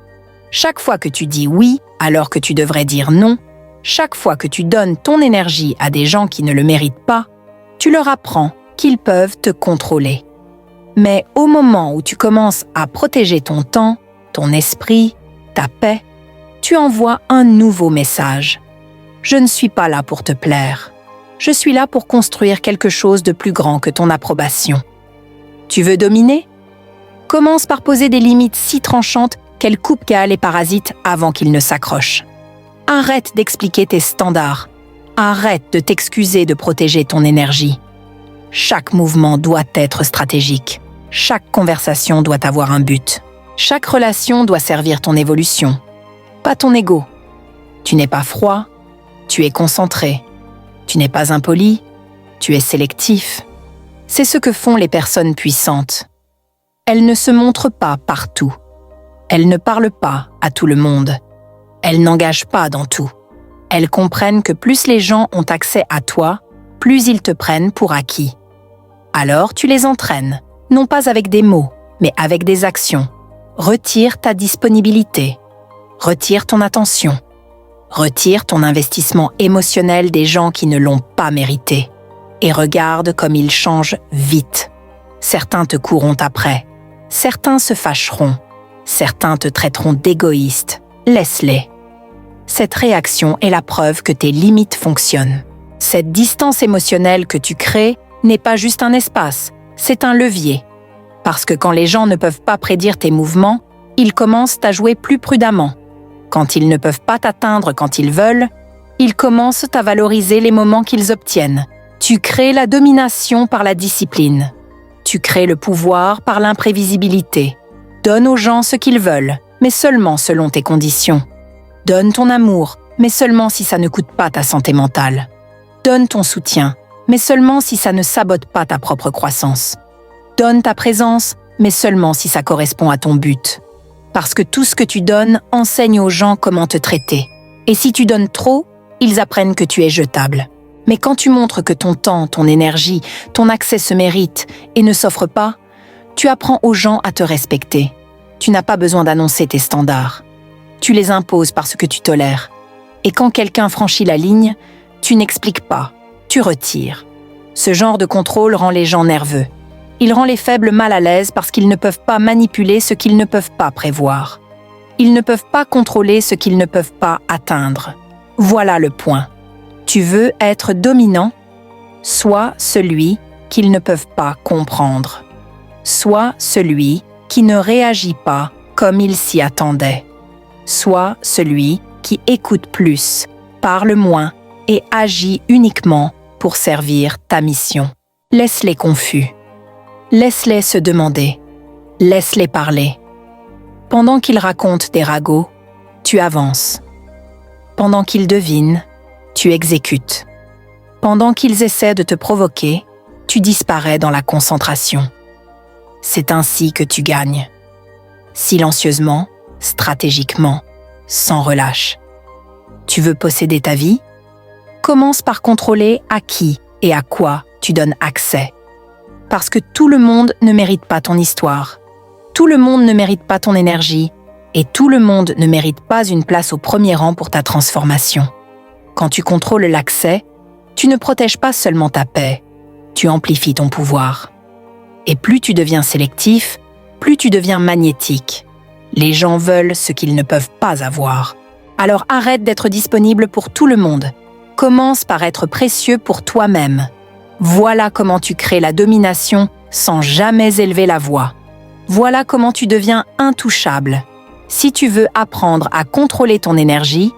Speaker 1: Chaque fois que tu dis oui alors que tu devrais dire non, chaque fois que tu donnes ton énergie à des gens qui ne le méritent pas, tu leur apprends qu'ils peuvent te contrôler. Mais au moment où tu commences à protéger ton temps, ton esprit, ta paix, tu envoies un nouveau message. Je ne suis pas là pour te plaire. Je suis là pour construire quelque chose de plus grand que ton approbation. Tu veux dominer? Commence par poser des limites si tranchantes qu'elles coupent les parasites avant qu'ils ne s'accrochent. Arrête d'expliquer tes standards. Arrête de t'excuser de protéger ton énergie. Chaque mouvement doit être stratégique. Chaque conversation doit avoir un but. Chaque relation doit servir ton évolution, pas ton ego. Tu n'es pas froid, tu es concentré. Tu n'es pas impoli, tu es sélectif. C'est ce que font les personnes puissantes. Elles ne se montrent pas partout. Elles ne parlent pas à tout le monde. Elles n'engagent pas dans tout. Elles comprennent que plus les gens ont accès à toi, plus ils te prennent pour acquis. Alors tu les entraînes, non pas avec des mots, mais avec des actions. Retire ta disponibilité. Retire ton attention. Retire ton investissement émotionnel des gens qui ne l'ont pas mérité. Et regarde comme ils changent vite. Certains te courront après. Certains se fâcheront. Certains te traiteront d'égoïste. Laisse-les. Cette réaction est la preuve que tes limites fonctionnent. Cette distance émotionnelle que tu crées n'est pas juste un espace, c'est un levier. Parce que quand les gens ne peuvent pas prédire tes mouvements, ils commencent à jouer plus prudemment. Quand ils ne peuvent pas t'atteindre quand ils veulent, ils commencent à valoriser les moments qu'ils obtiennent. Tu crées la domination par la discipline. Tu crées le pouvoir par l'imprévisibilité. Donne aux gens ce qu'ils veulent, mais seulement selon tes conditions. Donne ton amour, mais seulement si ça ne coûte pas ta santé mentale. Donne ton soutien, mais seulement si ça ne sabote pas ta propre croissance. Donne ta présence, mais seulement si ça correspond à ton but. Parce que tout ce que tu donnes enseigne aux gens comment te traiter. Et si tu donnes trop, ils apprennent que tu es jetable. Mais quand tu montres que ton temps, ton énergie, ton accès se méritent et ne s'offrent pas, tu apprends aux gens à te respecter. Tu n'as pas besoin d'annoncer tes standards. Tu les imposes parce que tu tolères. Et quand quelqu'un franchit la ligne, tu n'expliques pas, tu retires. Ce genre de contrôle rend les gens nerveux. Il rend les faibles mal à l'aise parce qu'ils ne peuvent pas manipuler ce qu'ils ne peuvent pas prévoir. Ils ne peuvent pas contrôler ce qu'ils ne peuvent pas atteindre. Voilà le point. Tu veux être dominant? Sois celui qu'ils ne peuvent pas comprendre. Sois celui qui ne réagit pas comme ils s'y attendaient. Sois celui qui écoute plus, parle moins et agit uniquement pour servir ta mission. Laisse-les confus. Laisse-les se demander. Laisse-les parler. Pendant qu'ils racontent des ragots, tu avances. Pendant qu'ils devinent, tu exécutes. Pendant qu'ils essaient de te provoquer, tu disparais dans la concentration. C'est ainsi que tu gagnes. Silencieusement, stratégiquement, sans relâche. Tu veux posséder ta vie? Commence par contrôler à qui et à quoi tu donnes accès. Parce que tout le monde ne mérite pas ton histoire. Tout le monde ne mérite pas ton énergie. Et tout le monde ne mérite pas une place au premier rang pour ta transformation. Quand tu contrôles l'accès, tu ne protèges pas seulement ta paix, tu amplifies ton pouvoir. Et plus tu deviens sélectif, plus tu deviens magnétique. Les gens veulent ce qu'ils ne peuvent pas avoir. Alors arrête d'être disponible pour tout le monde. Commence par être précieux pour toi-même. Voilà comment tu crées la domination sans jamais élever la voix. Voilà comment tu deviens intouchable. Si tu veux apprendre à contrôler ton énergie,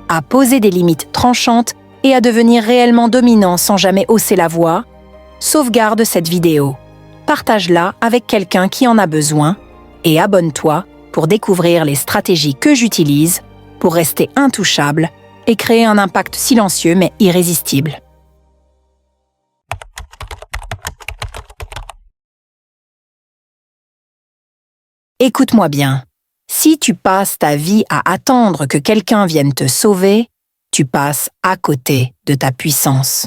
Speaker 1: à poser des limites tranchantes et à devenir réellement dominant sans jamais hausser la voix, sauvegarde cette vidéo. Partage-la avec quelqu'un qui en a besoin et abonne-toi pour découvrir les stratégies que j'utilise pour rester intouchable et créer un impact silencieux mais irrésistible. Écoute-moi bien. Si tu passes ta vie à attendre que quelqu'un vienne te sauver, tu passes à côté de ta puissance.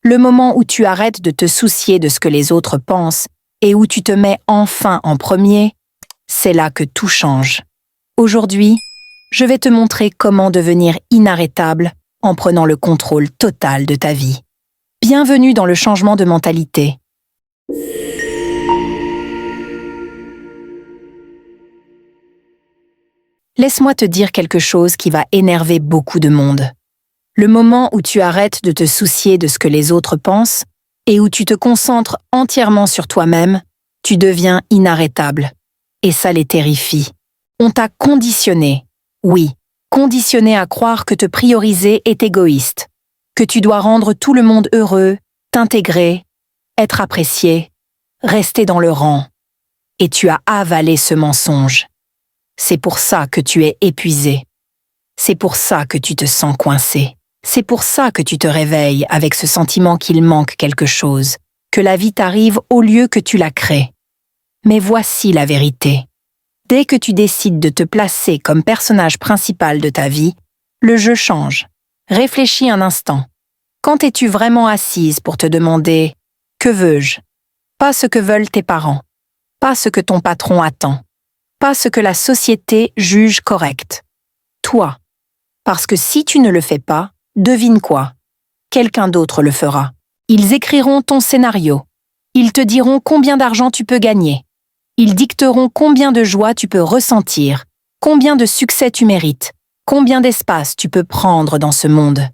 Speaker 1: Le moment où tu arrêtes de te soucier de ce que les autres pensent et où tu te mets enfin en premier, c'est là que tout change. Aujourd'hui, je vais te montrer comment devenir inarrêtable en prenant le contrôle total de ta vie. Bienvenue dans le changement de mentalité. Laisse-moi te dire quelque chose qui va énerver beaucoup de monde. Le moment où tu arrêtes de te soucier de ce que les autres pensent et où tu te concentres entièrement sur toi-même, tu deviens inarrêtable. Et ça les terrifie. On t'a conditionné, oui, conditionné à croire que te prioriser est égoïste, que tu dois rendre tout le monde heureux, t'intégrer, être apprécié, rester dans le rang. Et tu as avalé ce mensonge. C'est pour ça que tu es épuisé. C'est pour ça que tu te sens coincé. C'est pour ça que tu te réveilles avec ce sentiment qu'il manque quelque chose, que la vie t'arrive au lieu que tu la crées. Mais voici la vérité. Dès que tu décides de te placer comme personnage principal de ta vie, le jeu change. Réfléchis un instant. Quand es-tu vraiment assise pour te demander « Que veux-je » ? Pas ce que veulent tes parents, pas ce que ton patron attend, pas ce que la société juge correct. Toi. Parce que si tu ne le fais pas, devine quoi? Quelqu'un d'autre le fera. Ils écriront ton scénario. Ils te diront combien d'argent tu peux gagner. Ils dicteront combien de joie tu peux ressentir, combien de succès tu mérites, combien d'espace tu peux prendre dans ce monde.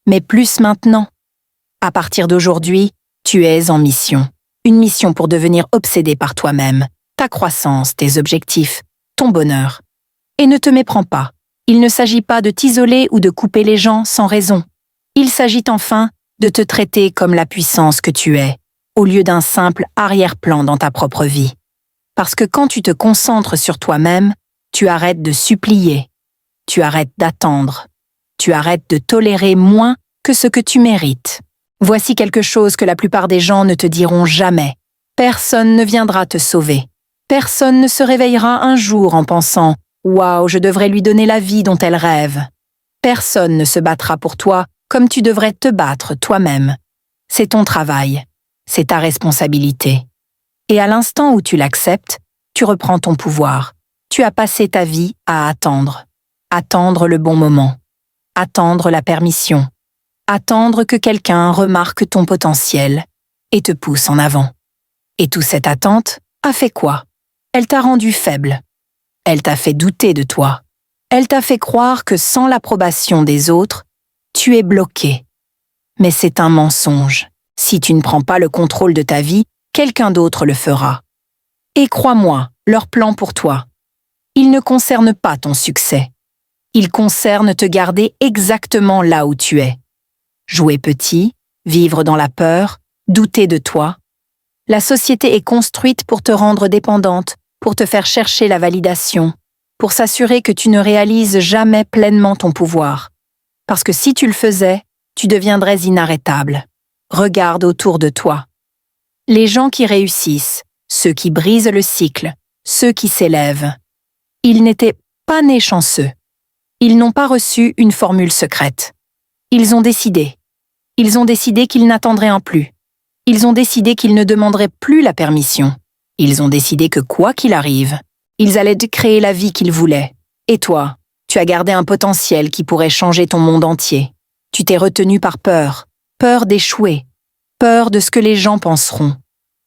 Speaker 1: Mais plus maintenant. À partir d'aujourd'hui, tu es en mission. Une mission pour devenir obsédé par toi-même, ta croissance, tes objectifs, ton bonheur. Et ne te méprends pas. Il ne s'agit pas de t'isoler ou de couper les gens sans raison. Il s'agit enfin de te traiter comme la puissance que tu es, au lieu d'un simple arrière-plan dans ta propre vie. Parce que quand tu te concentres sur toi-même, tu arrêtes de supplier, tu arrêtes d'attendre, tu arrêtes de tolérer moins que ce que tu mérites. Voici quelque chose que la plupart des gens ne te diront jamais. Personne ne viendra te sauver. Personne ne se réveillera un jour en pensant « Waouh, je devrais lui donner la vie dont elle rêve ». Personne ne se battra pour toi comme tu devrais te battre toi-même. C'est ton travail, c'est ta responsabilité. Et à l'instant où tu l'acceptes, tu reprends ton pouvoir. Tu as passé ta vie à attendre. Attendre le bon moment. Attendre la permission. Attendre que quelqu'un remarque ton potentiel et te pousse en avant. Et toute cette attente a fait quoi? Elle t'a rendu faible. Elle t'a fait douter de toi. Elle t'a fait croire que sans l'approbation des autres, tu es bloqué. Mais c'est un mensonge. Si tu ne prends pas le contrôle de ta vie, quelqu'un d'autre le fera. Et crois-moi, leur plan pour toi, il ne concerne pas ton succès. Il concerne te garder exactement là où tu es. Jouer petit, vivre dans la peur, douter de toi. La société est construite pour te rendre dépendante, pour te faire chercher la validation, pour s'assurer que tu ne réalises jamais pleinement ton pouvoir. Parce que si tu le faisais, tu deviendrais inarrêtable. Regarde autour de toi. Les gens qui réussissent, ceux qui brisent le cycle, ceux qui s'élèvent, ils n'étaient pas nés chanceux. Ils n'ont pas reçu une formule secrète. Ils ont décidé. Ils ont décidé qu'ils n'attendraient plus. Ils ont décidé qu'ils ne demanderaient plus la permission. Ils ont décidé que quoi qu'il arrive, ils allaient créer la vie qu'ils voulaient. Et toi, tu as gardé un potentiel qui pourrait changer ton monde entier. Tu t'es retenu par peur, peur d'échouer, peur de ce que les gens penseront,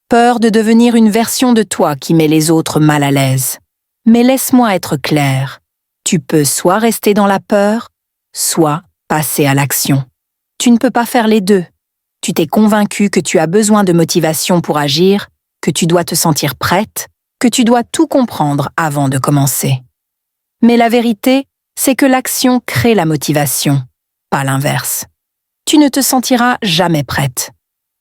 Speaker 1: peur de devenir une version de toi qui met les autres mal à l'aise. Mais laisse-moi être clair, tu peux soit rester dans la peur, soit passer à l'action. Tu ne peux pas faire les deux. Tu t'es convaincu que tu as besoin de motivation pour agir, que tu dois te sentir prête, que tu dois tout comprendre avant de commencer. Mais la vérité, c'est que l'action crée la motivation, pas l'inverse. Tu ne te sentiras jamais prête.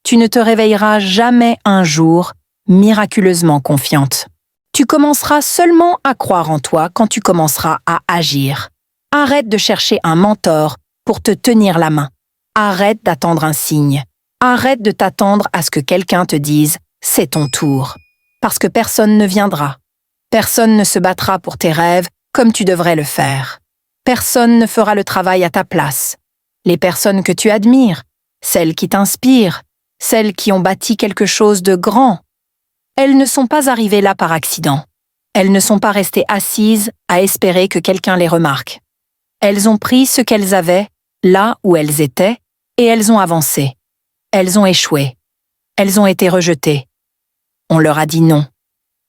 Speaker 1: Tu ne te réveilleras jamais un jour miraculeusement confiante. Tu commenceras seulement à croire en toi quand tu commenceras à agir. Arrête de chercher un mentor pour te tenir la main. Arrête d'attendre un signe. Arrête de t'attendre à ce que quelqu'un te dise « c'est ton tour ». Parce que personne ne viendra. Personne ne se battra pour tes rêves comme tu devrais le faire. Personne ne fera le travail à ta place. Les personnes que tu admires, celles qui t'inspirent, celles qui ont bâti quelque chose de grand, elles ne sont pas arrivées là par accident. Elles ne sont pas restées assises à espérer que quelqu'un les remarque. Elles ont pris ce qu'elles avaient, là où elles étaient, et elles ont avancé. Elles ont échoué. Elles ont été rejetées. On leur a dit non.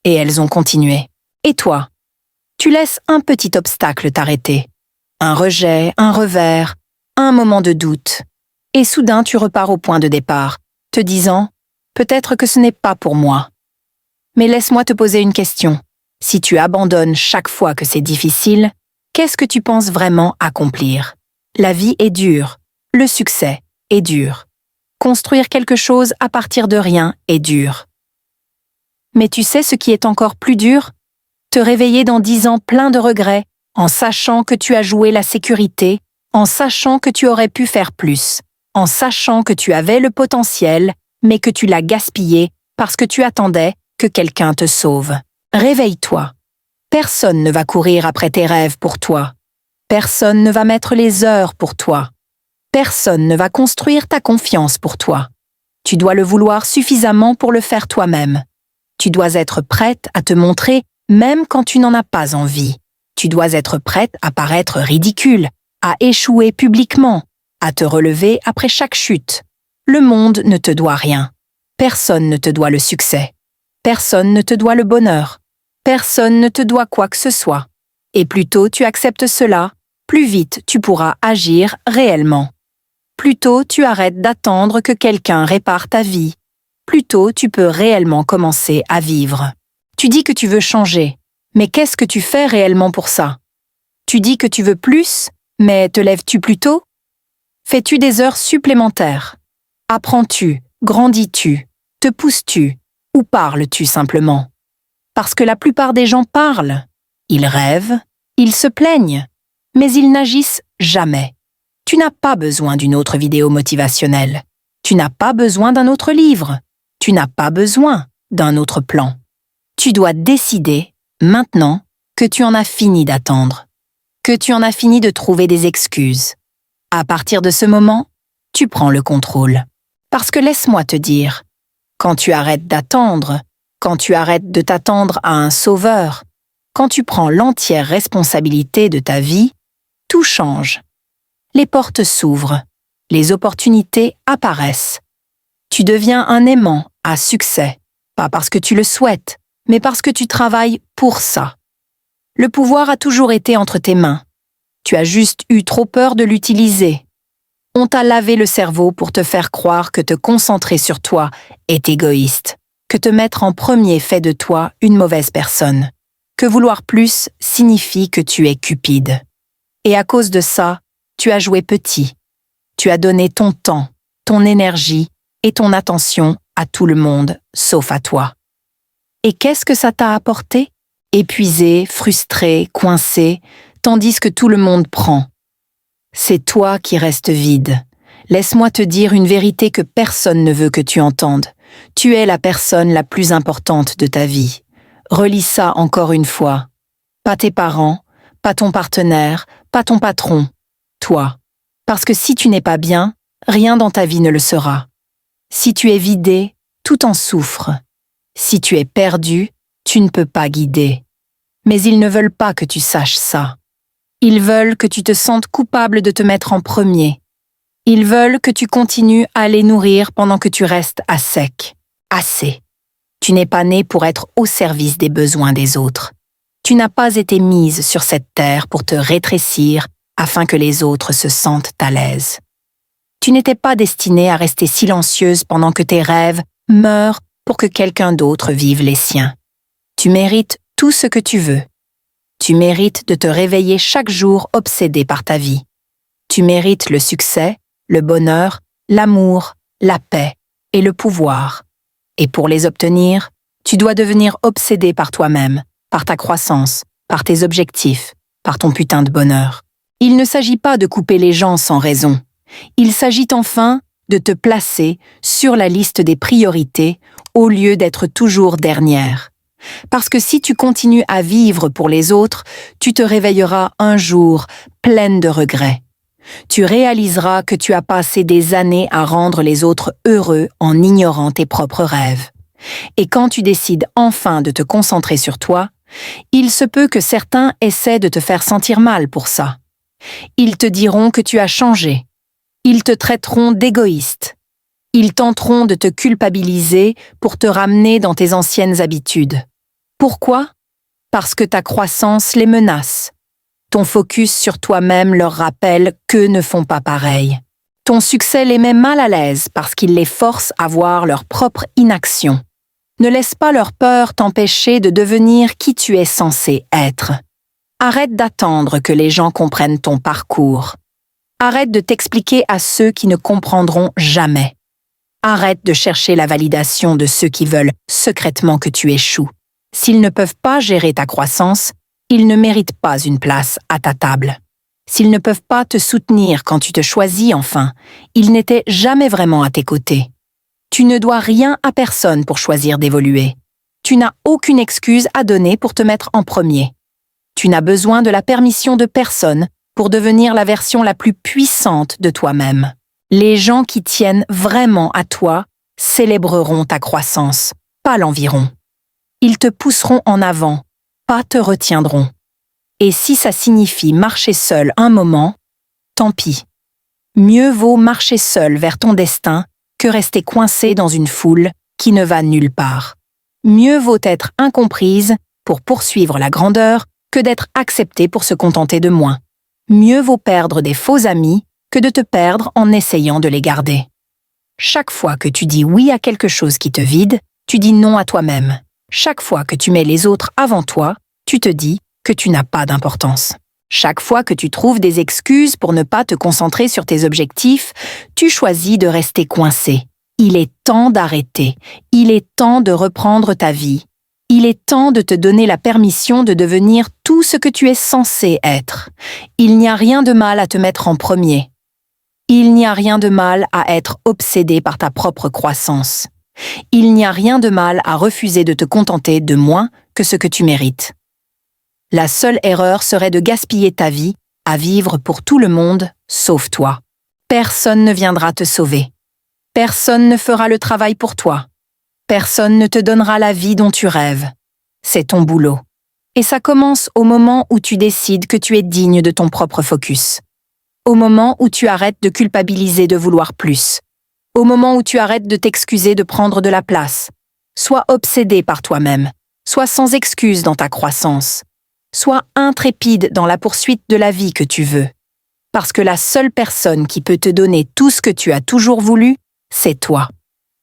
Speaker 1: Et elles ont continué. Et toi? Tu laisses un petit obstacle t'arrêter. Un rejet, un revers, un moment de doute. Et soudain tu repars au point de départ, te disant « peut-être que ce n'est pas pour moi ». Mais laisse-moi te poser une question. Si tu abandonnes chaque fois que c'est difficile, qu'est-ce que tu penses vraiment accomplir? La vie est dure. Le succès est dur. Construire quelque chose à partir de rien est dur. Mais tu sais ce qui est encore plus dur? Te réveiller dans 10 ans plein de regrets, en sachant que tu as joué la sécurité, en sachant que tu aurais pu faire plus, en sachant que tu avais le potentiel, mais que tu l'as gaspillé parce que tu attendais que quelqu'un te sauve. Réveille-toi. Personne ne va courir après tes rêves pour toi. Personne ne va mettre les heures pour toi. Personne ne va construire ta confiance pour toi. Tu dois le vouloir suffisamment pour le faire toi-même. Tu dois être prête à te montrer même quand tu n'en as pas envie. Tu dois être prête à paraître ridicule, à échouer publiquement, à te relever après chaque chute. Le monde ne te doit rien. Personne ne te doit le succès. Personne ne te doit le bonheur. Personne ne te doit quoi que ce soit. Et plus tôt tu acceptes cela, plus vite tu pourras agir réellement. Plus tôt tu arrêtes d'attendre que quelqu'un répare ta vie. Plus tôt tu peux réellement commencer à vivre. Tu dis que tu veux changer, mais qu'est-ce que tu fais réellement pour ça? Tu dis que tu veux plus, mais te lèves-tu plus tôt? Fais-tu des heures supplémentaires? Apprends-tu? Grandis-tu? Te pousses-tu? Ou parles-tu simplement? Parce que la plupart des gens parlent. Ils rêvent, ils se plaignent, mais ils n'agissent jamais. Tu n'as pas besoin d'une autre vidéo motivationnelle. Tu n'as pas besoin d'un autre livre. Tu n'as pas besoin d'un autre plan. Tu dois décider, maintenant, que tu en as fini d'attendre, que tu en as fini de trouver des excuses. À partir de ce moment, tu prends le contrôle. Parce que laisse-moi te dire, quand tu arrêtes d'attendre, quand tu arrêtes de t'attendre à un sauveur, quand tu prends l'entière responsabilité de ta vie, tout change. Les portes s'ouvrent, les opportunités apparaissent. Tu deviens un aimant à succès, pas parce que tu le souhaites, mais parce que tu travailles pour ça. Le pouvoir a toujours été entre tes mains. Tu as juste eu trop peur de l'utiliser. On t'a lavé le cerveau pour te faire croire que te concentrer sur toi est égoïste, que te mettre en premier fait de toi une mauvaise personne, que vouloir plus signifie que tu es cupide. Et à cause de ça, tu as joué petit. Tu as donné ton temps, ton énergie et ton attention à tout le monde, sauf à toi. Et qu'est-ce que ça t'a apporté? Épuisé, frustré, coincé, tandis que tout le monde prend. C'est toi qui restes vide. Laisse-moi te dire une vérité que personne ne veut que tu entendes. Tu es la personne la plus importante de ta vie. Relis ça encore une fois. Pas tes parents, pas ton partenaire, pas ton patron. Toi. Parce que si tu n'es pas bien, rien dans ta vie ne le sera. Si tu es vidé, tout en souffre. Si tu es perdu, tu ne peux pas guider. Mais ils ne veulent pas que tu saches ça. Ils veulent que tu te sentes coupable de te mettre en premier. Ils veulent que tu continues à les nourrir pendant que tu restes à sec. Assez. Tu n'es pas né pour être au service des besoins des autres. Tu n'as pas été mise sur cette terre pour te rétrécir afin que les autres se sentent à l'aise. Tu n'étais pas destinée à rester silencieuse pendant que tes rêves meurent pour que quelqu'un d'autre vive les siens. Tu mérites tout ce que tu veux. Tu mérites de te réveiller chaque jour obsédé par ta vie. Tu mérites le succès, le bonheur, l'amour, la paix et le pouvoir. Et pour les obtenir, Tu dois devenir obsédé par toi-même, par ta croissance, par tes objectifs, par ton putain de bonheur. Il ne s'agit pas de couper les gens sans raison. Il s'agit enfin de te placer sur la liste des priorités au lieu d'être toujours dernière. Parce que si tu continues à vivre pour les autres, tu te réveilleras un jour pleine de regrets. Tu réaliseras que tu as passé des années à rendre les autres heureux en ignorant tes propres rêves. Et quand tu décides enfin de te concentrer sur toi, il se peut que certains essaient de te faire sentir mal pour ça. Ils te diront que tu as changé. Ils te traiteront d'égoïste. Ils tenteront de te culpabiliser pour te ramener dans tes anciennes habitudes. Pourquoi? Parce que ta croissance les menace. Ton focus sur toi-même leur rappelle qu'eux ne font pas pareil. Ton succès les met mal à l'aise parce qu'il les force à voir leur propre inaction. Ne laisse pas leur peur t'empêcher de devenir qui tu es censé être. Arrête d'attendre que les gens comprennent ton parcours. Arrête de t'expliquer à ceux qui ne comprendront jamais. Arrête de chercher la validation de ceux qui veulent secrètement que tu échoues. S'ils ne peuvent pas gérer ta croissance, ils ne méritent pas une place à ta table. S'ils ne peuvent pas te soutenir quand tu te choisis enfin, ils n'étaient jamais vraiment à tes côtés. Tu ne dois rien à personne pour choisir d'évoluer. Tu n'as aucune excuse à donner pour te mettre en premier. Tu n'as besoin de la permission de personne pour devenir la version la plus puissante de toi-même. Les gens qui tiennent vraiment à toi célébreront ta croissance, pas l'environ. Ils te pousseront en avant, pas te retiendront. Et si ça signifie marcher seul un moment, tant pis. Mieux vaut marcher seul vers ton destin que rester coincé dans une foule qui ne va nulle part. Mieux vaut être incomprise pour poursuivre la grandeur que d'être acceptée pour se contenter de moins. Mieux vaut perdre des faux amis que de te perdre en essayant de les garder. Chaque fois que tu dis oui à quelque chose qui te vide, tu dis non à toi-même. Chaque fois que tu mets les autres avant toi, tu te dis que tu n'as pas d'importance. Chaque fois que tu trouves des excuses pour ne pas te concentrer sur tes objectifs, tu choisis de rester coincé. Il est temps d'arrêter. Il est temps de reprendre ta vie. Il est temps de te donner la permission de devenir tout ce que tu es censé être. Il n'y a rien de mal à te mettre en premier. Il n'y a rien de mal à être obsédé par ta propre croissance. Il n'y a rien de mal à refuser de te contenter de moins que ce que tu mérites. La seule erreur serait de gaspiller ta vie à vivre pour tout le monde, sauf toi. Personne ne viendra te sauver. Personne ne fera le travail pour toi. Personne ne te donnera la vie dont tu rêves. C'est ton boulot. Et ça commence au moment où tu décides que tu es digne de ton propre focus. Au moment où tu arrêtes de culpabiliser de vouloir plus. Au moment où tu arrêtes de t'excuser de prendre de la place. Sois obsédé par toi-même. Sois sans excuse dans ta croissance. Sois intrépide dans la poursuite de la vie que tu veux. Parce que la seule personne qui peut te donner tout ce que tu as toujours voulu, c'est toi.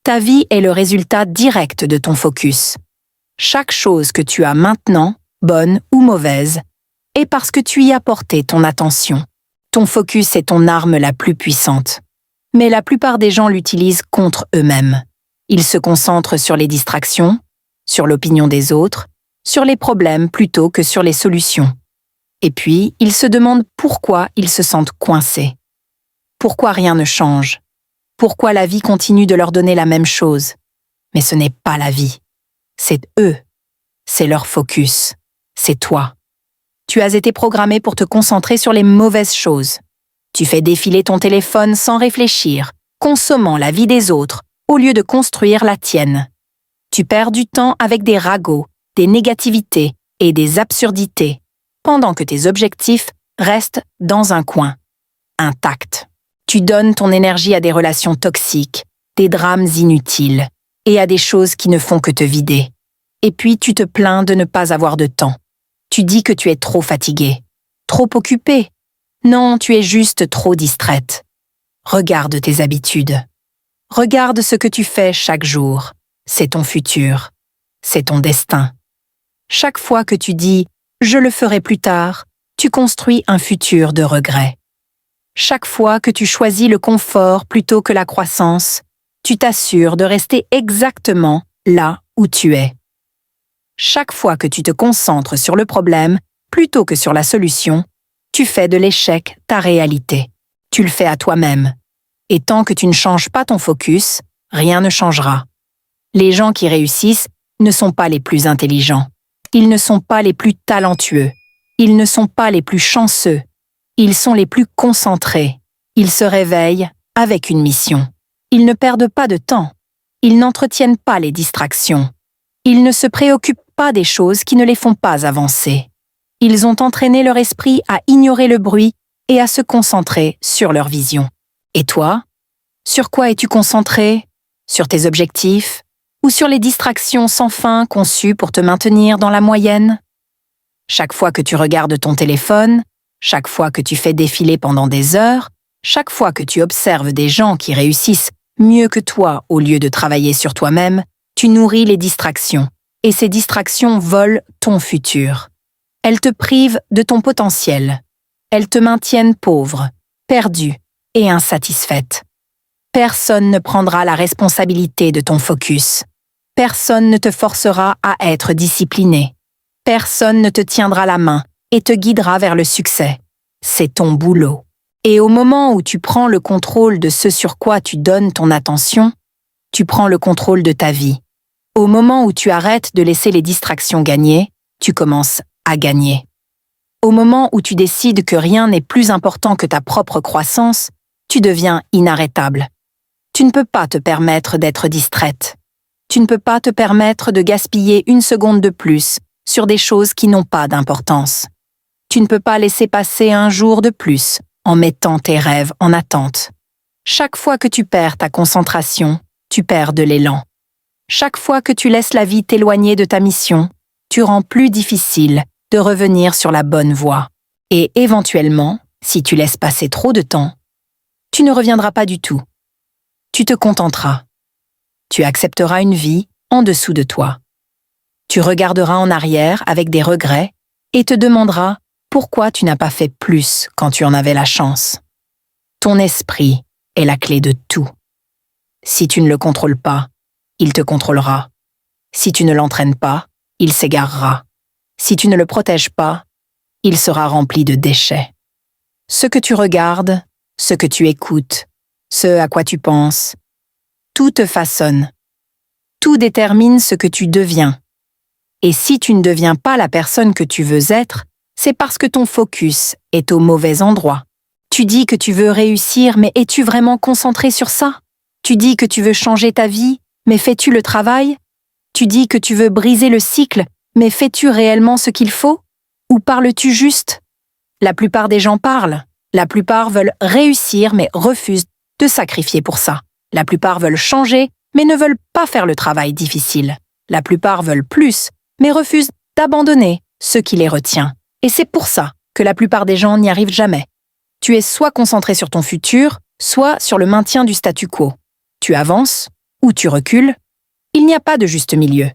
Speaker 1: Ta vie est le résultat direct de ton focus. Chaque chose que tu as maintenant, bonne ou mauvaise, est parce que tu y as porté ton attention. Ton focus est ton arme la plus puissante. Mais la plupart des gens l'utilisent contre eux-mêmes. Ils se concentrent sur les distractions, sur l'opinion des autres, sur les problèmes plutôt que sur les solutions. Et puis, ils se demandent pourquoi ils se sentent coincés. Pourquoi rien ne change? Pourquoi la vie continue de leur donner la même chose? Mais ce n'est pas la vie. C'est eux. C'est leur focus. C'est toi. Tu as été programmé pour te concentrer sur les mauvaises choses. Tu fais défiler ton téléphone sans réfléchir, consommant la vie des autres au lieu de construire la tienne. Tu perds du temps avec des ragots, des négativités et des absurdités, pendant que tes objectifs restent dans un coin, intacts. Tu donnes ton énergie à des relations toxiques, des drames inutiles et à des choses qui ne font que te vider. Et puis tu te plains de ne pas avoir de temps. Tu dis que tu es trop fatigué, trop occupé. Non, tu es juste trop distraite. Regarde tes habitudes. Regarde ce que tu fais chaque jour. C'est ton futur. C'est ton destin. Chaque fois que tu dis « je le ferai plus tard », tu construis un futur de regret. Chaque fois que tu choisis le confort plutôt que la croissance, tu t'assures de rester exactement là où tu es. Chaque fois que tu te concentres sur le problème plutôt que sur la solution, tu fais de l'échec ta réalité. Tu le fais à toi-même. Et tant que tu ne changes pas ton focus, rien ne changera. Les gens qui réussissent ne sont pas les plus intelligents. Ils ne sont pas les plus talentueux. Ils ne sont pas les plus chanceux. Ils sont les plus concentrés. Ils se réveillent avec une mission. Ils ne perdent pas de temps. Ils n'entretiennent pas les distractions. Ils ne se préoccupent pas des choses qui ne les font pas avancer. Ils ont entraîné leur esprit à ignorer le bruit et à se concentrer sur leur vision. Et toi? Sur quoi es-tu concentré? Sur tes objectifs? Ou sur les distractions sans fin conçues pour te maintenir dans la moyenne? Chaque fois que tu regardes ton téléphone, chaque fois que tu fais défiler pendant des heures, chaque fois que tu observes des gens qui réussissent mieux que toi au lieu de travailler sur toi-même, tu nourris les distractions. Et ces distractions volent ton futur. Elles te privent de ton potentiel. Elles te maintiennent pauvre, perdue et insatisfaite. Personne ne prendra la responsabilité de ton focus. Personne ne te forcera à être discipliné. Personne ne te tiendra la main et te guidera vers le succès. C'est ton boulot. Et au moment où tu prends le contrôle de ce sur quoi tu donnes ton attention, tu prends le contrôle de ta vie. Au moment où tu arrêtes de laisser les distractions gagner, tu commences à gagner. Au moment où tu décides que rien n'est plus important que ta propre croissance, tu deviens inarrêtable. Tu ne peux pas te permettre d'être distraite. Tu ne peux pas te permettre de gaspiller une seconde de plus sur des choses qui n'ont pas d'importance. Tu ne peux pas laisser passer un jour de plus en mettant tes rêves en attente. Chaque fois que tu perds ta concentration, tu perds de l'élan. Chaque fois que tu laisses la vie t'éloigner de ta mission, tu rends plus difficile de revenir sur la bonne voie. Et éventuellement, si tu laisses passer trop de temps, tu ne reviendras pas du tout. Tu te contenteras. Tu accepteras une vie en dessous de toi. Tu regarderas en arrière avec des regrets et te demanderas pourquoi tu n'as pas fait plus quand tu en avais la chance. Ton esprit est la clé de tout. Si tu ne le contrôles pas, il te contrôlera. Si tu ne l'entraînes pas, il s'égarera. Si tu ne le protèges pas, il sera rempli de déchets. Ce que tu regardes, ce que tu écoutes, ce à quoi tu penses, tout te façonne. Tout détermine ce que tu deviens. Et si tu ne deviens pas la personne que tu veux être, c'est parce que ton focus est au mauvais endroit. Tu dis que tu veux réussir, mais es-tu vraiment concentré sur ça? Tu dis que tu veux changer ta vie, mais fais-tu le travail? Tu dis que tu veux briser le cycle, mais fais-tu réellement ce qu'il faut? Ou parles-tu juste? La plupart des gens parlent. La plupart veulent réussir, mais refusent de sacrifier pour ça. La plupart veulent changer, mais ne veulent pas faire le travail difficile. La plupart veulent plus, mais refusent d'abandonner ce qui les retient. Et c'est pour ça que la plupart des gens n'y arrivent jamais. Tu es soit concentré sur ton futur, soit sur le maintien du statu quo. Tu avances ou tu recules. Il n'y a pas de juste milieu.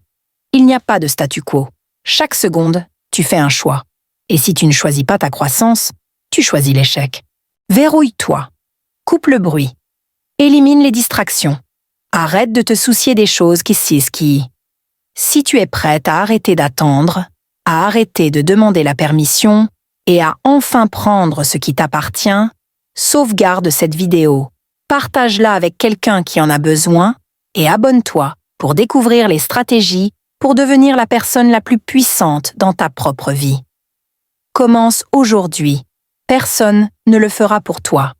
Speaker 1: Il n'y a pas de statu quo. Chaque seconde, tu fais un choix. Et si tu ne choisis pas ta croissance, tu choisis l'échec. Verrouille-toi. Coupe le bruit. Élimine les distractions. Arrête de te soucier des choses qui. Si tu es prête à arrêter d'attendre, à arrêter de demander la permission et à enfin prendre ce qui t'appartient, sauvegarde cette vidéo, partage-la avec quelqu'un qui en a besoin et abonne-toi pour découvrir les stratégies pour devenir la personne la plus puissante dans ta propre vie. Commence aujourd'hui. Personne ne le fera pour toi.